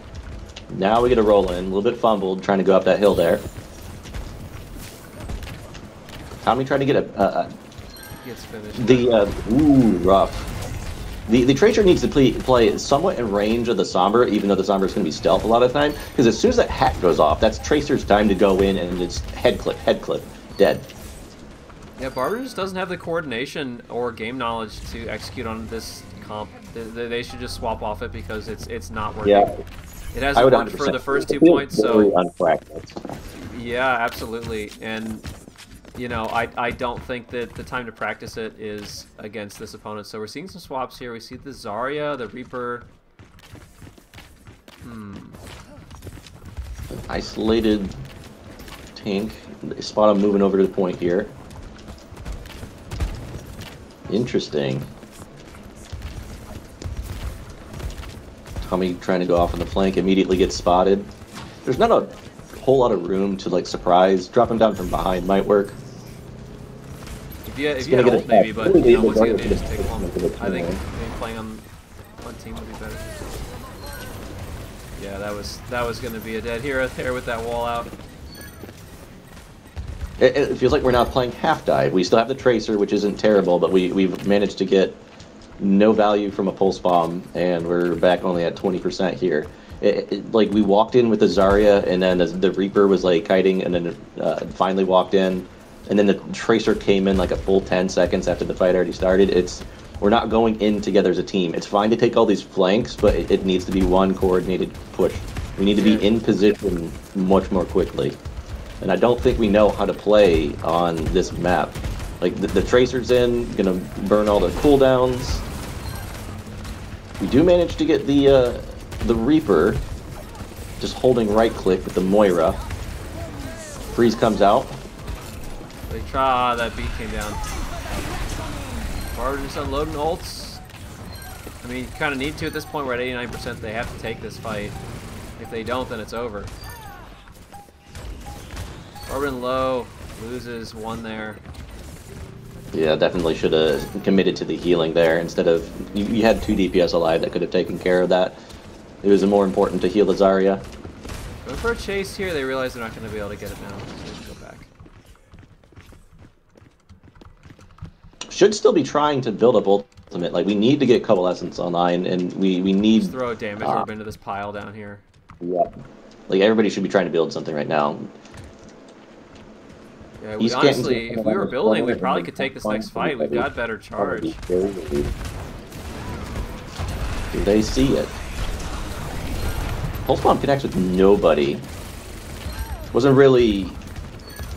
Now we get a roll in, a little bit fumbled, trying to go up that hill there. Tommy trying to get gets finished. Ooh, rough. The Tracer needs to play somewhat in range of the Sombra, even though the Sombra is going to be stealth a lot of the time, because as soon as that hack goes off, that's Tracer's time to go in and it's head clip, dead. Yeah, Barberton just doesn't have the coordination or game knowledge to execute on this comp. They should just swap off it because it's not working. Yeah. It hasn't worked for the first 2 points, so... Yeah, absolutely, and... You know, I don't think that the time to practice it is against this opponent. So we're seeing some swaps here. We see the Zarya, the Reaper. Isolated tank. Spot him moving over to the point here. Interesting. Tommy trying to go off on the flank, immediately gets spotted. There's not a whole lot of room to, like, surprise. Dropping down from behind might work. If you had ult maybe, but you know, once again, they just take one. I think playing on one team would be better. Yeah, that was going to be a dead hero there with that wall out. It feels like we're not playing half dive. We still have the Tracer, which isn't terrible, but we've managed to get no value from a pulse bomb, and we're back only at 20% here. Like, we walked in with the Zarya, and then the Reaper was, like, kiting, and then finally walked in. And then the Tracer came in like a full 10 seconds after the fight already started. We're not going in together as a team. It's fine to take all these flanks, but it needs to be one coordinated push. We need to be in position much more quickly. And I don't think we know how to play on this map. Like, the Tracer's in, gonna burn all the cooldowns. We do manage to get the Reaper, just holding right click with the Moira. Freeze comes out. They try, that beat came down. Barberton just unloading ults. I mean, you kind of need to at this point. We're at 89%. They have to take this fight. If they don't, then it's over. Barberton low, loses one there. Yeah, definitely should have committed to the healing there instead of... You had 2 DPS alive that could have taken care of that. It was more important to heal the Zarya. Going for a chase here, they realize they're not going to be able to get it now. So go back. Should still be trying to build up ultimate. Like, we need to get Coalescence online, and we need... Just throw a damage orb into this pile down here. Yeah. Like, everybody should be trying to build something right now. Yeah, we East Canton's honestly, gonna if come we around were this building, we corner and probably then could have take this fun next with fight. each We've other. got better charge. Do they see it? Pulse Bomb connects with nobody. Wasn't really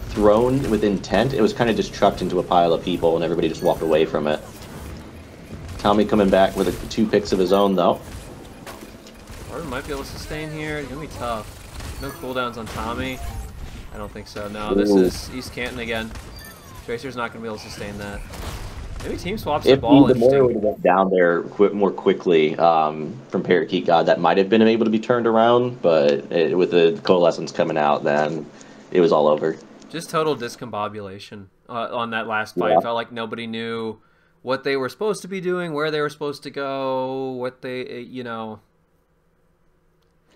thrown with intent. It was kind of just chucked into a pile of people, and everybody just walked away from it. Tommy coming back with 2 picks of his own, though. Barberton might be able to sustain here. It's going to be tough. No cooldowns on Tommy. I don't think so. No, this is East Canton again. Tracer's not going to be able to sustain that. Maybe team swaps the ball. If the Moira would have went down there more quickly from Parakeet God, that might have been able to be turned around, but with the Coalescence coming out, then it was all over. Just total discombobulation on that last fight. Yeah. Felt like nobody knew what they were supposed to be doing, where they were supposed to go, what they, you know.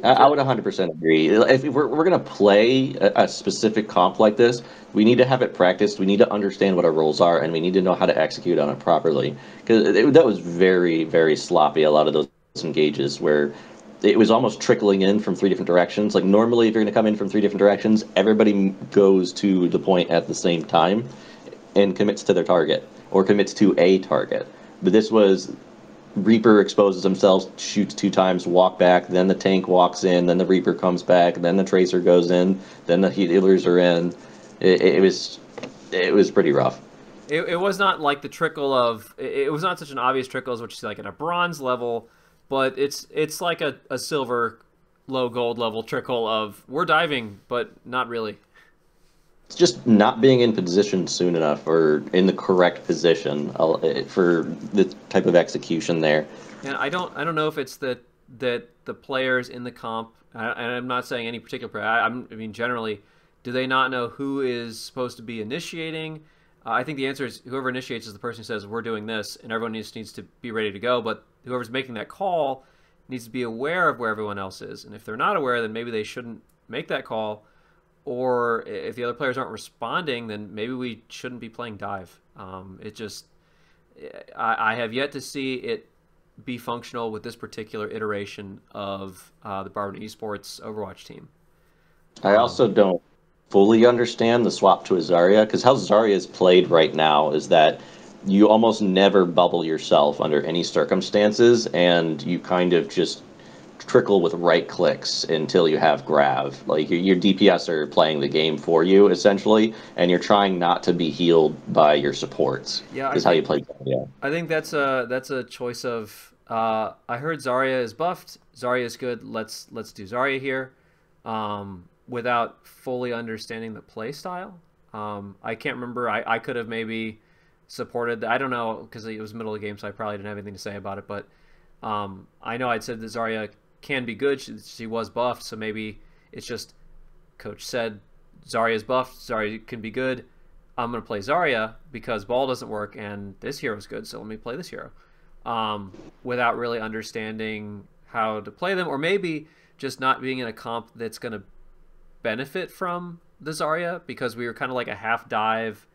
I would 100% agree. If we're going to play a specific comp like this, we need to have it practiced. We need to understand what our roles are, and we need to know how to execute on it properly. Because that was very, very sloppy, a lot of those engages, where it was almost trickling in from 3 different directions. Like, normally, if you're going to come in from 3 different directions, everybody goes to the point at the same time and commits to their target, or commits to a target. But this was... Reaper exposes themselves, shoots 2 times, walk back, then the tank walks in, then the Reaper comes back, then the Tracer goes in, then the healers are in. It was pretty rough. It was not like the trickle of... It was not such an obvious trickle as what you see like at a bronze level, but it's like a silver, low gold level trickle of we're diving, but not really. It's just not being in position soon enough, or in the correct position for the type of execution there. And I don't know if it's that the players in the comp, and I'm not saying any particular player. I mean generally, do they not know who is supposed to be initiating? I think the answer is whoever initiates is the person who says we're doing this, and everyone needs to be ready to go. But whoever's making that call needs to be aware of where everyone else is, and if they're not aware, then maybe they shouldn't make that call. Or if the other players aren't responding, then maybe we shouldn't be playing dive. I have yet to see it be functional with this particular iteration of the Barberton Esports Overwatch team. I also don't fully understand the swap to a Zarya, because how Zarya is played right now is that you almost never bubble yourself under any circumstances, and you kind of just trickle with right clicks until you have grav. Like your DPS are playing the game for you essentially, and you're trying not to be healed by your supports. Yeah, is how you play. Yeah, I think that's a choice of. I heard Zarya is buffed. Zarya is good. Let's do Zarya here, without fully understanding the play style. I can't remember. I could have maybe supported. I don't know, because it was middle of the game, so I probably didn't have anything to say about it. But I know I'd said that Zarya can be good. She was buffed, so maybe it's just coach said Zarya is buffed, Zarya can be good. I'm going to play Zarya because ball doesn't work and this hero is good, so let me play this hero. Without really understanding how to play them, or maybe just not being in a comp that's going to benefit from the Zarya, because we were kind of like a half dive,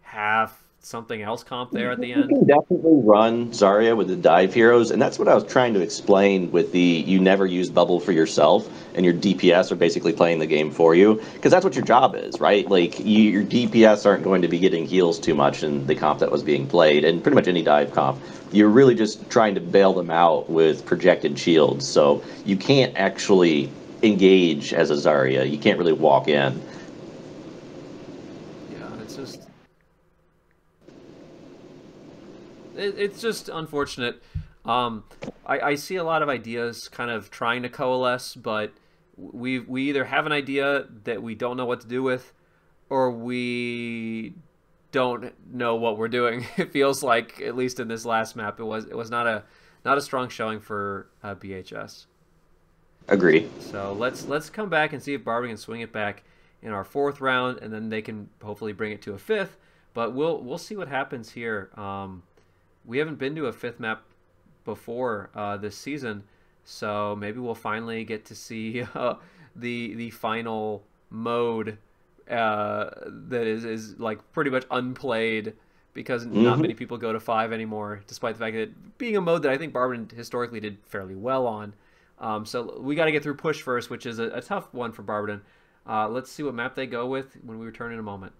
half something else comp there at the end. You can definitely run Zarya with the dive heroes, and that's what I was trying to explain with the you never use bubble for yourself, and your DPS are basically playing the game for you, because that's what your job is, right? Like, your DPS aren't going to be getting heals too much in the comp that was being played, and pretty much any dive comp. You're really just trying to bail them out with projected shields, so you can't actually engage as a Zarya. You can't really walk in. It's just unfortunate. I see a lot of ideas kind of trying to coalesce, but we either have an idea that we don't know what to do with, or we don't know what we're doing. It feels like, at least in this last map, it was not a strong showing for BHS. Agreed. So let's come back and see if Barberton can swing it back in our 4th round, and then they can hopefully bring it to a 5th. But we'll see what happens here. We haven't been to a 5th map before this season, so maybe we'll finally get to see the final mode that is like pretty much unplayed, because not many people go to 5 anymore, despite the fact that being a mode that I think Barberton historically did fairly well on. So we got to get through push first, which is a tough one for Barberton. Let's see what map they go with when we return in a moment.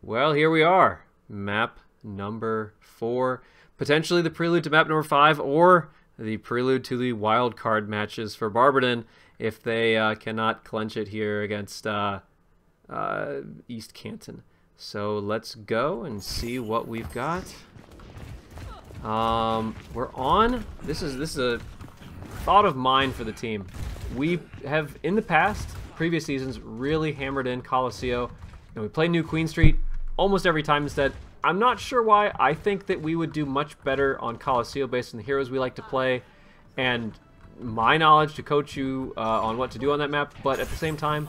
Well, here we are. Map number 4. Potentially the prelude to map number 5, or the prelude to the wild card matches for Barberton if they cannot clinch it here against East Canton. So let's go and see what we've got. We're on. This is a thought of mine for the team. We have in the past, previous seasons, really hammered in Coliseo. And we play New Queen Street almost every time instead. I'm not sure why. I think that we would do much better on Coliseo based on the heroes we like to play and my knowledge to coach you on what to do on that map. But at the same time,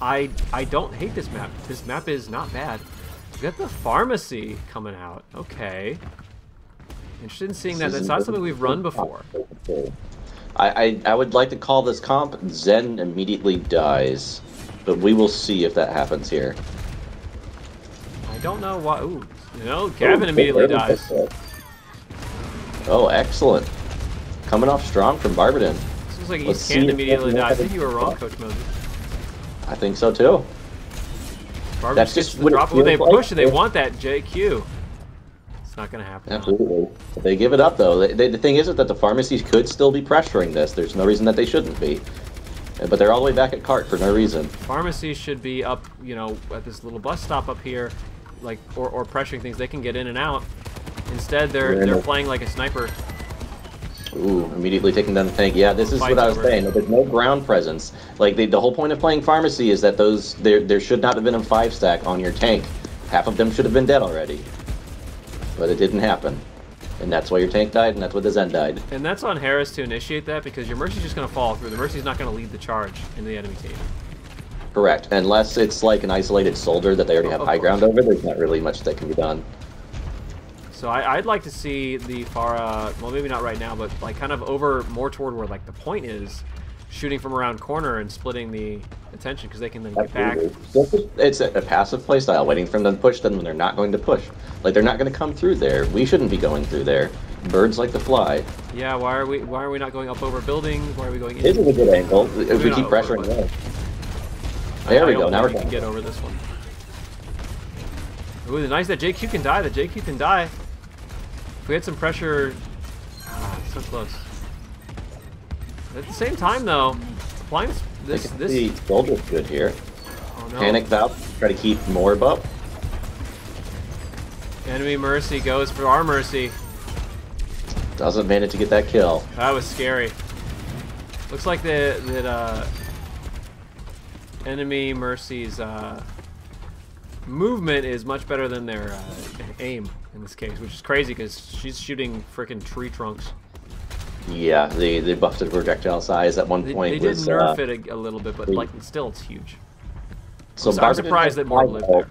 I don't hate this map. This map is not bad. We got the pharmacy coming out. Okay. Interested in seeing that. That's not something we've run before. I would like to call this comp Zen immediately dies, but we will see if that happens here. I don't know why. Ooh, Gavin immediately dies. Oh, excellent. Coming off strong from Barberton. This looks like East Canton immediately dies. I think you were wrong, Coach Moses. I think so too. Barberton That's just the drop. They push and they want that JQ. It's not going to happen. Absolutely. They give it up though. The thing is that the pharmacies could still be pressuring this. There's no reason that they shouldn't be. But they're all the way back at cart for no reason. Pharmacies should be up, at this little bus stop up here, like or pressuring things. They can get in and out. Instead, they're playing like a sniper. Ooh, immediately taking down the tank. Yeah, this is what I was saying. There's no ground presence. Like the whole point of playing pharmacy is that there should not have been a 5-stack on your tank. Half of them should have been dead already, but it didn't happen, and that's why your tank died, and that's why the Zen died. And that's on Harris to initiate that because your Mercy's just going to fall through. The Mercy's not going to lead the charge in the enemy team. Correct, unless it's like an isolated soldier that they already have high ground over. There's not really much that can be done. So I'd like to see the Farah, well maybe not right now, but like kind of over more toward where like the point is, shooting from around corner and splitting the attention because they can then get back. It's a passive playstyle, waiting for them to push them when they're not going to push. Like they're not going to come through there. We shouldn't be going through there. Birds like to fly. Yeah, why are we not going up over buildings? Why are we going in? This is a good angle if we keep pressuring them. There we go. Now we're going to get over this one. Ooh, nice that JQ can die. The JQ can die. If we had some pressure, so close. At the same time, though, applying this soldier's good here. Oh, no. Panic valve, try to keep Morb up. Enemy Mercy goes for our Mercy. Doesn't manage to get that kill. That was scary. Looks like that enemy Mercy's movement is much better than their aim in this case, which is crazy because she's shooting freaking tree trunks. Yeah, they buffed the projectile size at one point. They did nerf it a little bit, but like still, it's huge. So I'm surprised that more lived there.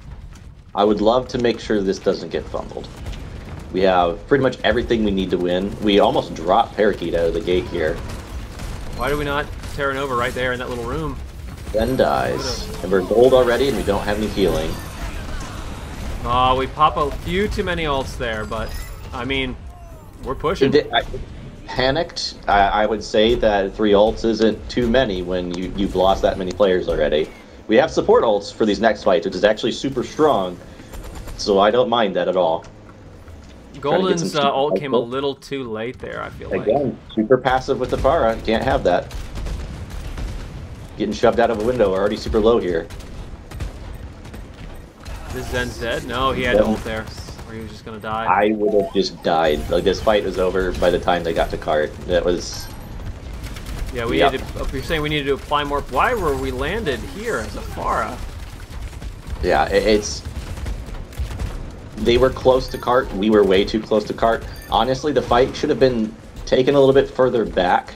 I would love to make sure this doesn't get fumbled. We have pretty much everything we need to win. We almost dropped Parakeet out of the gate here. Why do we not Terra Nova right there in that little room? Then dies. And we're gold already, and we don't have any healing. Oh, we pop a few too many ults there, but I mean, we're pushing. Panicked. I would say that 3 ults isn't too many when you've lost that many players already. We have support ults for these next fights, which is actually super strong, so I don't mind that at all. Golden's ult came a little too late there, I feel like. Again, super passive with the Farah. Can't have that. Getting shoved out of a window, already super low here. This Zen's dead? No, he had ult there. Or he was just gonna die. I would have just died. Like, this fight was over by the time they got to cart. That was... Yeah, we needed to, you're saying we needed to apply more... Why were we landed here as a Farah? Yeah, it's... They were close to cart. We were way too close to cart. Honestly, the fight should have been taken a little bit further back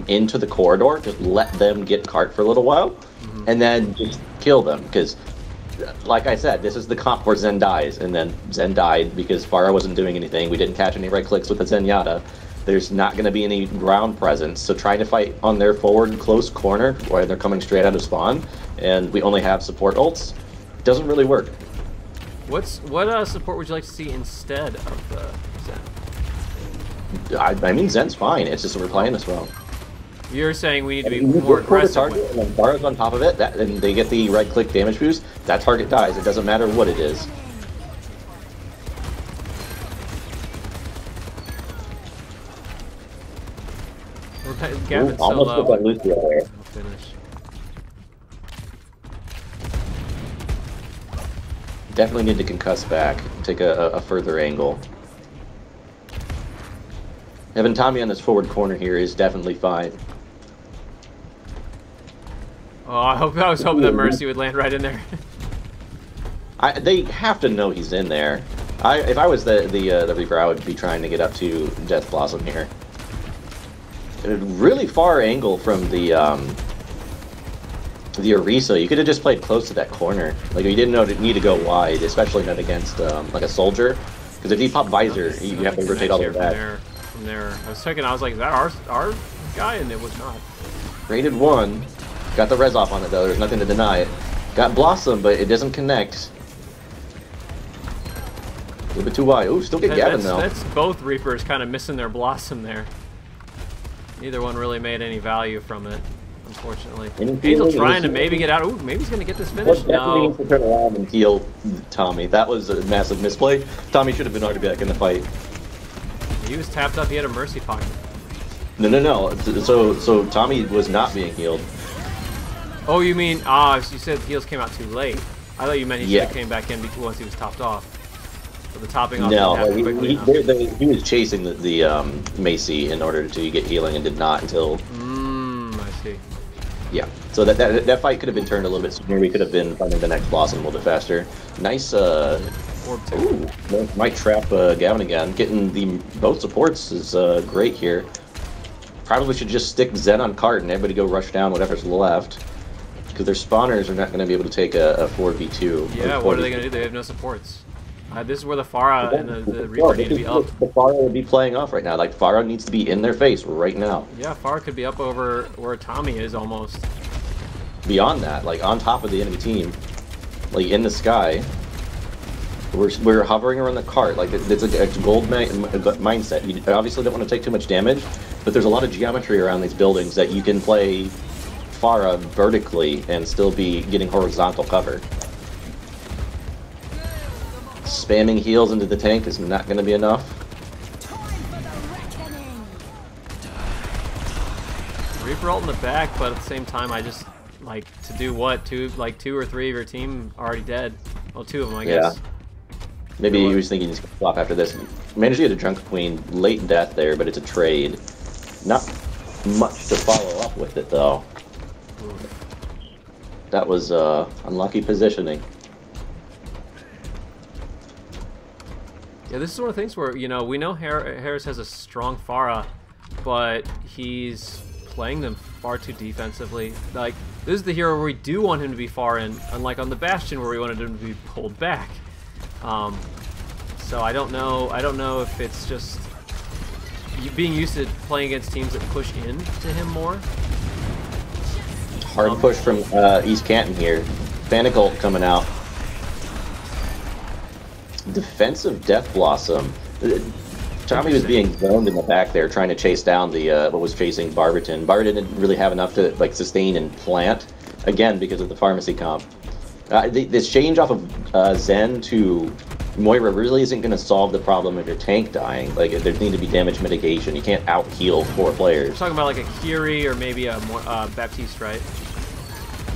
into the corridor. Just let them get cart for a little while. And then just kill them. Because, like I said, this is the comp where Zen dies. And then Zen died because Farah wasn't doing anything. We didn't catch any right clicks with the Zenyatta. There's not going to be any ground presence. So trying to fight on their forward close corner while they're coming straight out of spawn, and we only have support ults, doesn't really work. What support would you like to see instead of the Zen? I mean, Zen's fine. It's just that we're playing this wrong. You're saying we need to be You more pull the aggressive target, with and then Barro's on top of it, and they get the right-click damage boost. That target dies. It doesn't matter what it is. Gavin's so almost low. got Lucio there. I'll finish. Definitely need to concuss back, take a further angle. Having Tommy on this forward corner here is definitely fine. Oh, I was hoping that Mercy would land right in there. They have to know he's in there. If I was the Reaper, I would be trying to get up to Death Blossom here. A really far angle from the Orisa. You could have just played close to that corner. Like, you didn't need to go wide, especially not against like a soldier. Because if he pop visor, you have to rotate all the way back. From there, I was checking. I was like, "Is that our guy?" And it was not. Rated 1. Got the res off on it though. There's nothing to deny it. Got Blossom, but it doesn't connect. A little bit too wide. Ooh, still get Gavin though. That's both Reapers kind of missing their Blossom there. Neither one really made any value from it, unfortunately. Hazel trying to maybe get out. Ooh, maybe he's gonna get this finish. Definitely needs to turn around and heal Tommy. That was a massive misplay. Tommy should have been already back in the fight. He was tapped up. He had a Mercy pocket. No. So Tommy was not being healed. Oh, you mean, you said heals came out too late. I thought you meant he should have came back in once he was topped off. So the topping off No, didn't happen quickly enough. he was chasing the Maycie in order to get healing and did not until... I see. Yeah, so that fight could have been turned a little bit sooner. We could have been finding the next Blossom a little bit faster. Nice, ooh, might trap Gavin again. Getting both supports is great here. Probably should just stick Zen on cart and everybody go rush down whatever's left. Because their spawners are not going to be able to take a 4v2. Yeah, what are they going to do? They have no supports. This is where the Pharah and the Reaper need to be up. The Pharah would be playing off right now. Like, Pharah needs to be in their face right now. Yeah, Pharah could be up over where Tommy is almost. Beyond that, like, on top of the enemy team. Like, in the sky. We're hovering around the cart. Like, it's a gold mindset. You obviously don't want to take too much damage, but there's a lot of geometry around these buildings that you can play Pharah vertically and still be getting horizontal cover. Spamming heals into the tank is not going to be enough. Reaper ult in the back, but at the same time, I just like to do what? Two or three of your team already dead. Well, two of them, I guess. Maybe he was thinking he's going to flop after this. Managed to get a Drunk Queen. Late death there, but it's a trade. Not much to follow up with it, though. That was unlucky positioning. Yeah, this is one of the things where, you know, we know Harris has a strong Pharah, but he's playing them far too defensively. Like, this is the hero where we do want him to be far in, unlike on the Bastion where we wanted him to be pulled back. So I don't know if it's just being used to playing against teams that push in to him more. Hard push from East Canton here. Panic ult coming out. Defensive Death Blossom. Tommy was being zoned in the back there, trying to chase down the what was chasing Barberton. Barberton didn't really have enough to like sustain and plant, again because of the pharmacy comp. This change off of Zen to Moira really isn't going to solve the problem of your tank dying. Like, there needs to be damage mitigation. You can't out heal 4 players. You're talking about like a Kiri or maybe a Baptiste, right?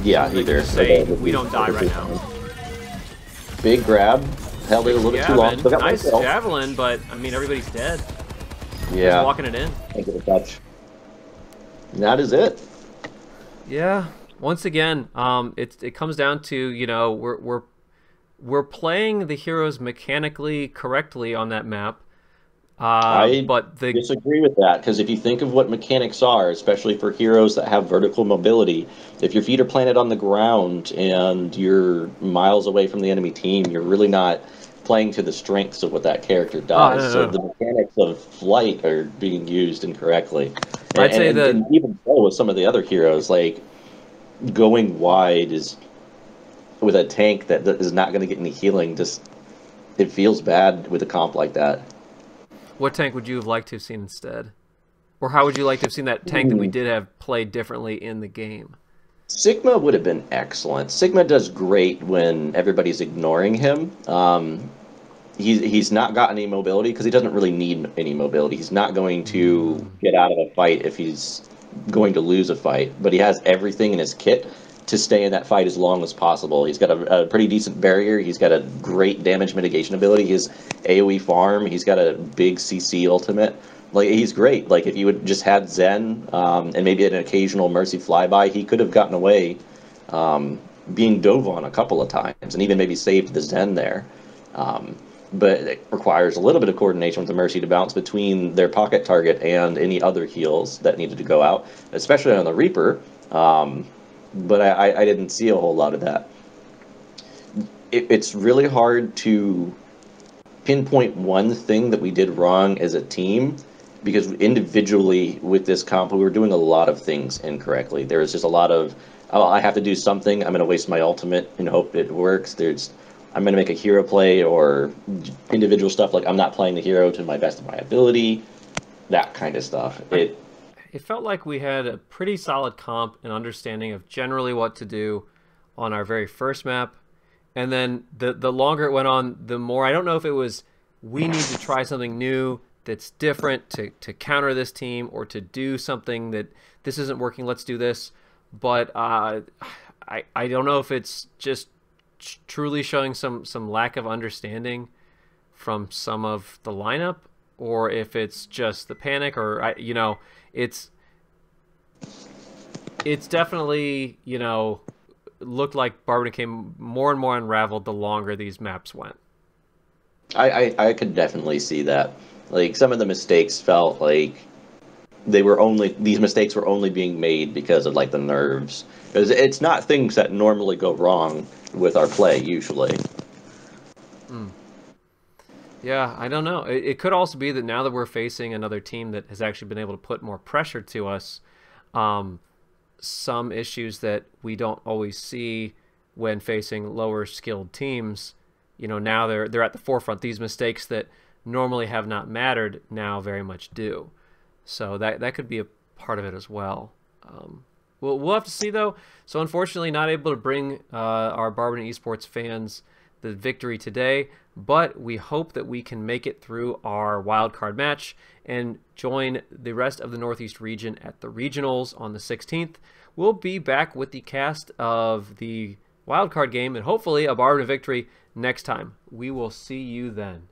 Yeah, either. Say we don't die right now. Big grab. Held it a little bit too long. Nice javelin, but I mean everybody's dead. Yeah. Just walking it in. Can't get a touch. And that is it. Yeah. Once again, it comes down to, you know, we're playing the heroes mechanically correctly on that map. I disagree with that, because if you think of what mechanics are, especially for heroes that have vertical mobility, if your feet are planted on the ground and you're miles away from the enemy team, you're really not playing to the strengths of what that character does. So the mechanics of flight are being used incorrectly. I'd say that and even so with some of the other heroes, like going wide is with a tank that is not going to get any healing. Just it feels bad with a comp like that. What tank would you have liked to have seen instead? Or how would you like to have seen that tank that we did have played differently in the game? Sigma would have been excellent. Sigma does great when everybody's ignoring him. He's not got any mobility because he doesn't really need any mobility. He's not going to get out of a fight if he's going to lose a fight, but he has everything in his kit to stay in that fight as long as possible. He's got a pretty decent barrier. He's got a great damage mitigation ability. His AoE farm. He's got a big CC ultimate. Like, he's great. Like, if you would just had Zen and maybe an occasional Mercy flyby, he could have gotten away being dove on a couple of times and even maybe saved the Zen there. But it requires a little bit of coordination with the Mercy to bounce between their pocket target and any other heals that needed to go out, especially on the Reaper. But I didn't see a whole lot of that. It's really hard to pinpoint one thing that we did wrong as a team, because individually with this comp, we were doing a lot of things incorrectly. There was just a lot of, oh, I have to do something. I'm going to waste my ultimate and hope it works. I'm going to make a hero play or individual stuff like I'm not playing the hero to my best of my ability, that kind of stuff. It felt like we had a pretty solid comp and understanding of generally what to do on our very first map. And then the longer it went on, the more, I don't know if it was we need to try something new that's different to counter this team, or to do something that this isn't working, let's do this. But I don't know if it's just truly showing some lack of understanding from some of the lineup, or if it's just the panic, or it's definitely, looked like Barberton came more and more unraveled the longer these maps went. I could definitely see that. Like, some of the mistakes felt like these mistakes were only being made because of, like, the nerves. Because it's not things that normally go wrong with our play, usually. Yeah, I don't know. It could also be that now that we're facing another team that has actually been able to put more pressure to us, some issues that we don't always see when facing lower skilled teams, now they're at the forefront. These mistakes that normally have not mattered now very much do. So that could be a part of it as well. We'll have to see, though. So unfortunately, not able to bring our Barberton Esports fans the victory today, but we hope that we can make it through our wildcard match and join the rest of the Northeast region at the regionals on the 16th. We'll be back with the cast of the wildcard game and hopefully a Barberton victory next time. We will see you then.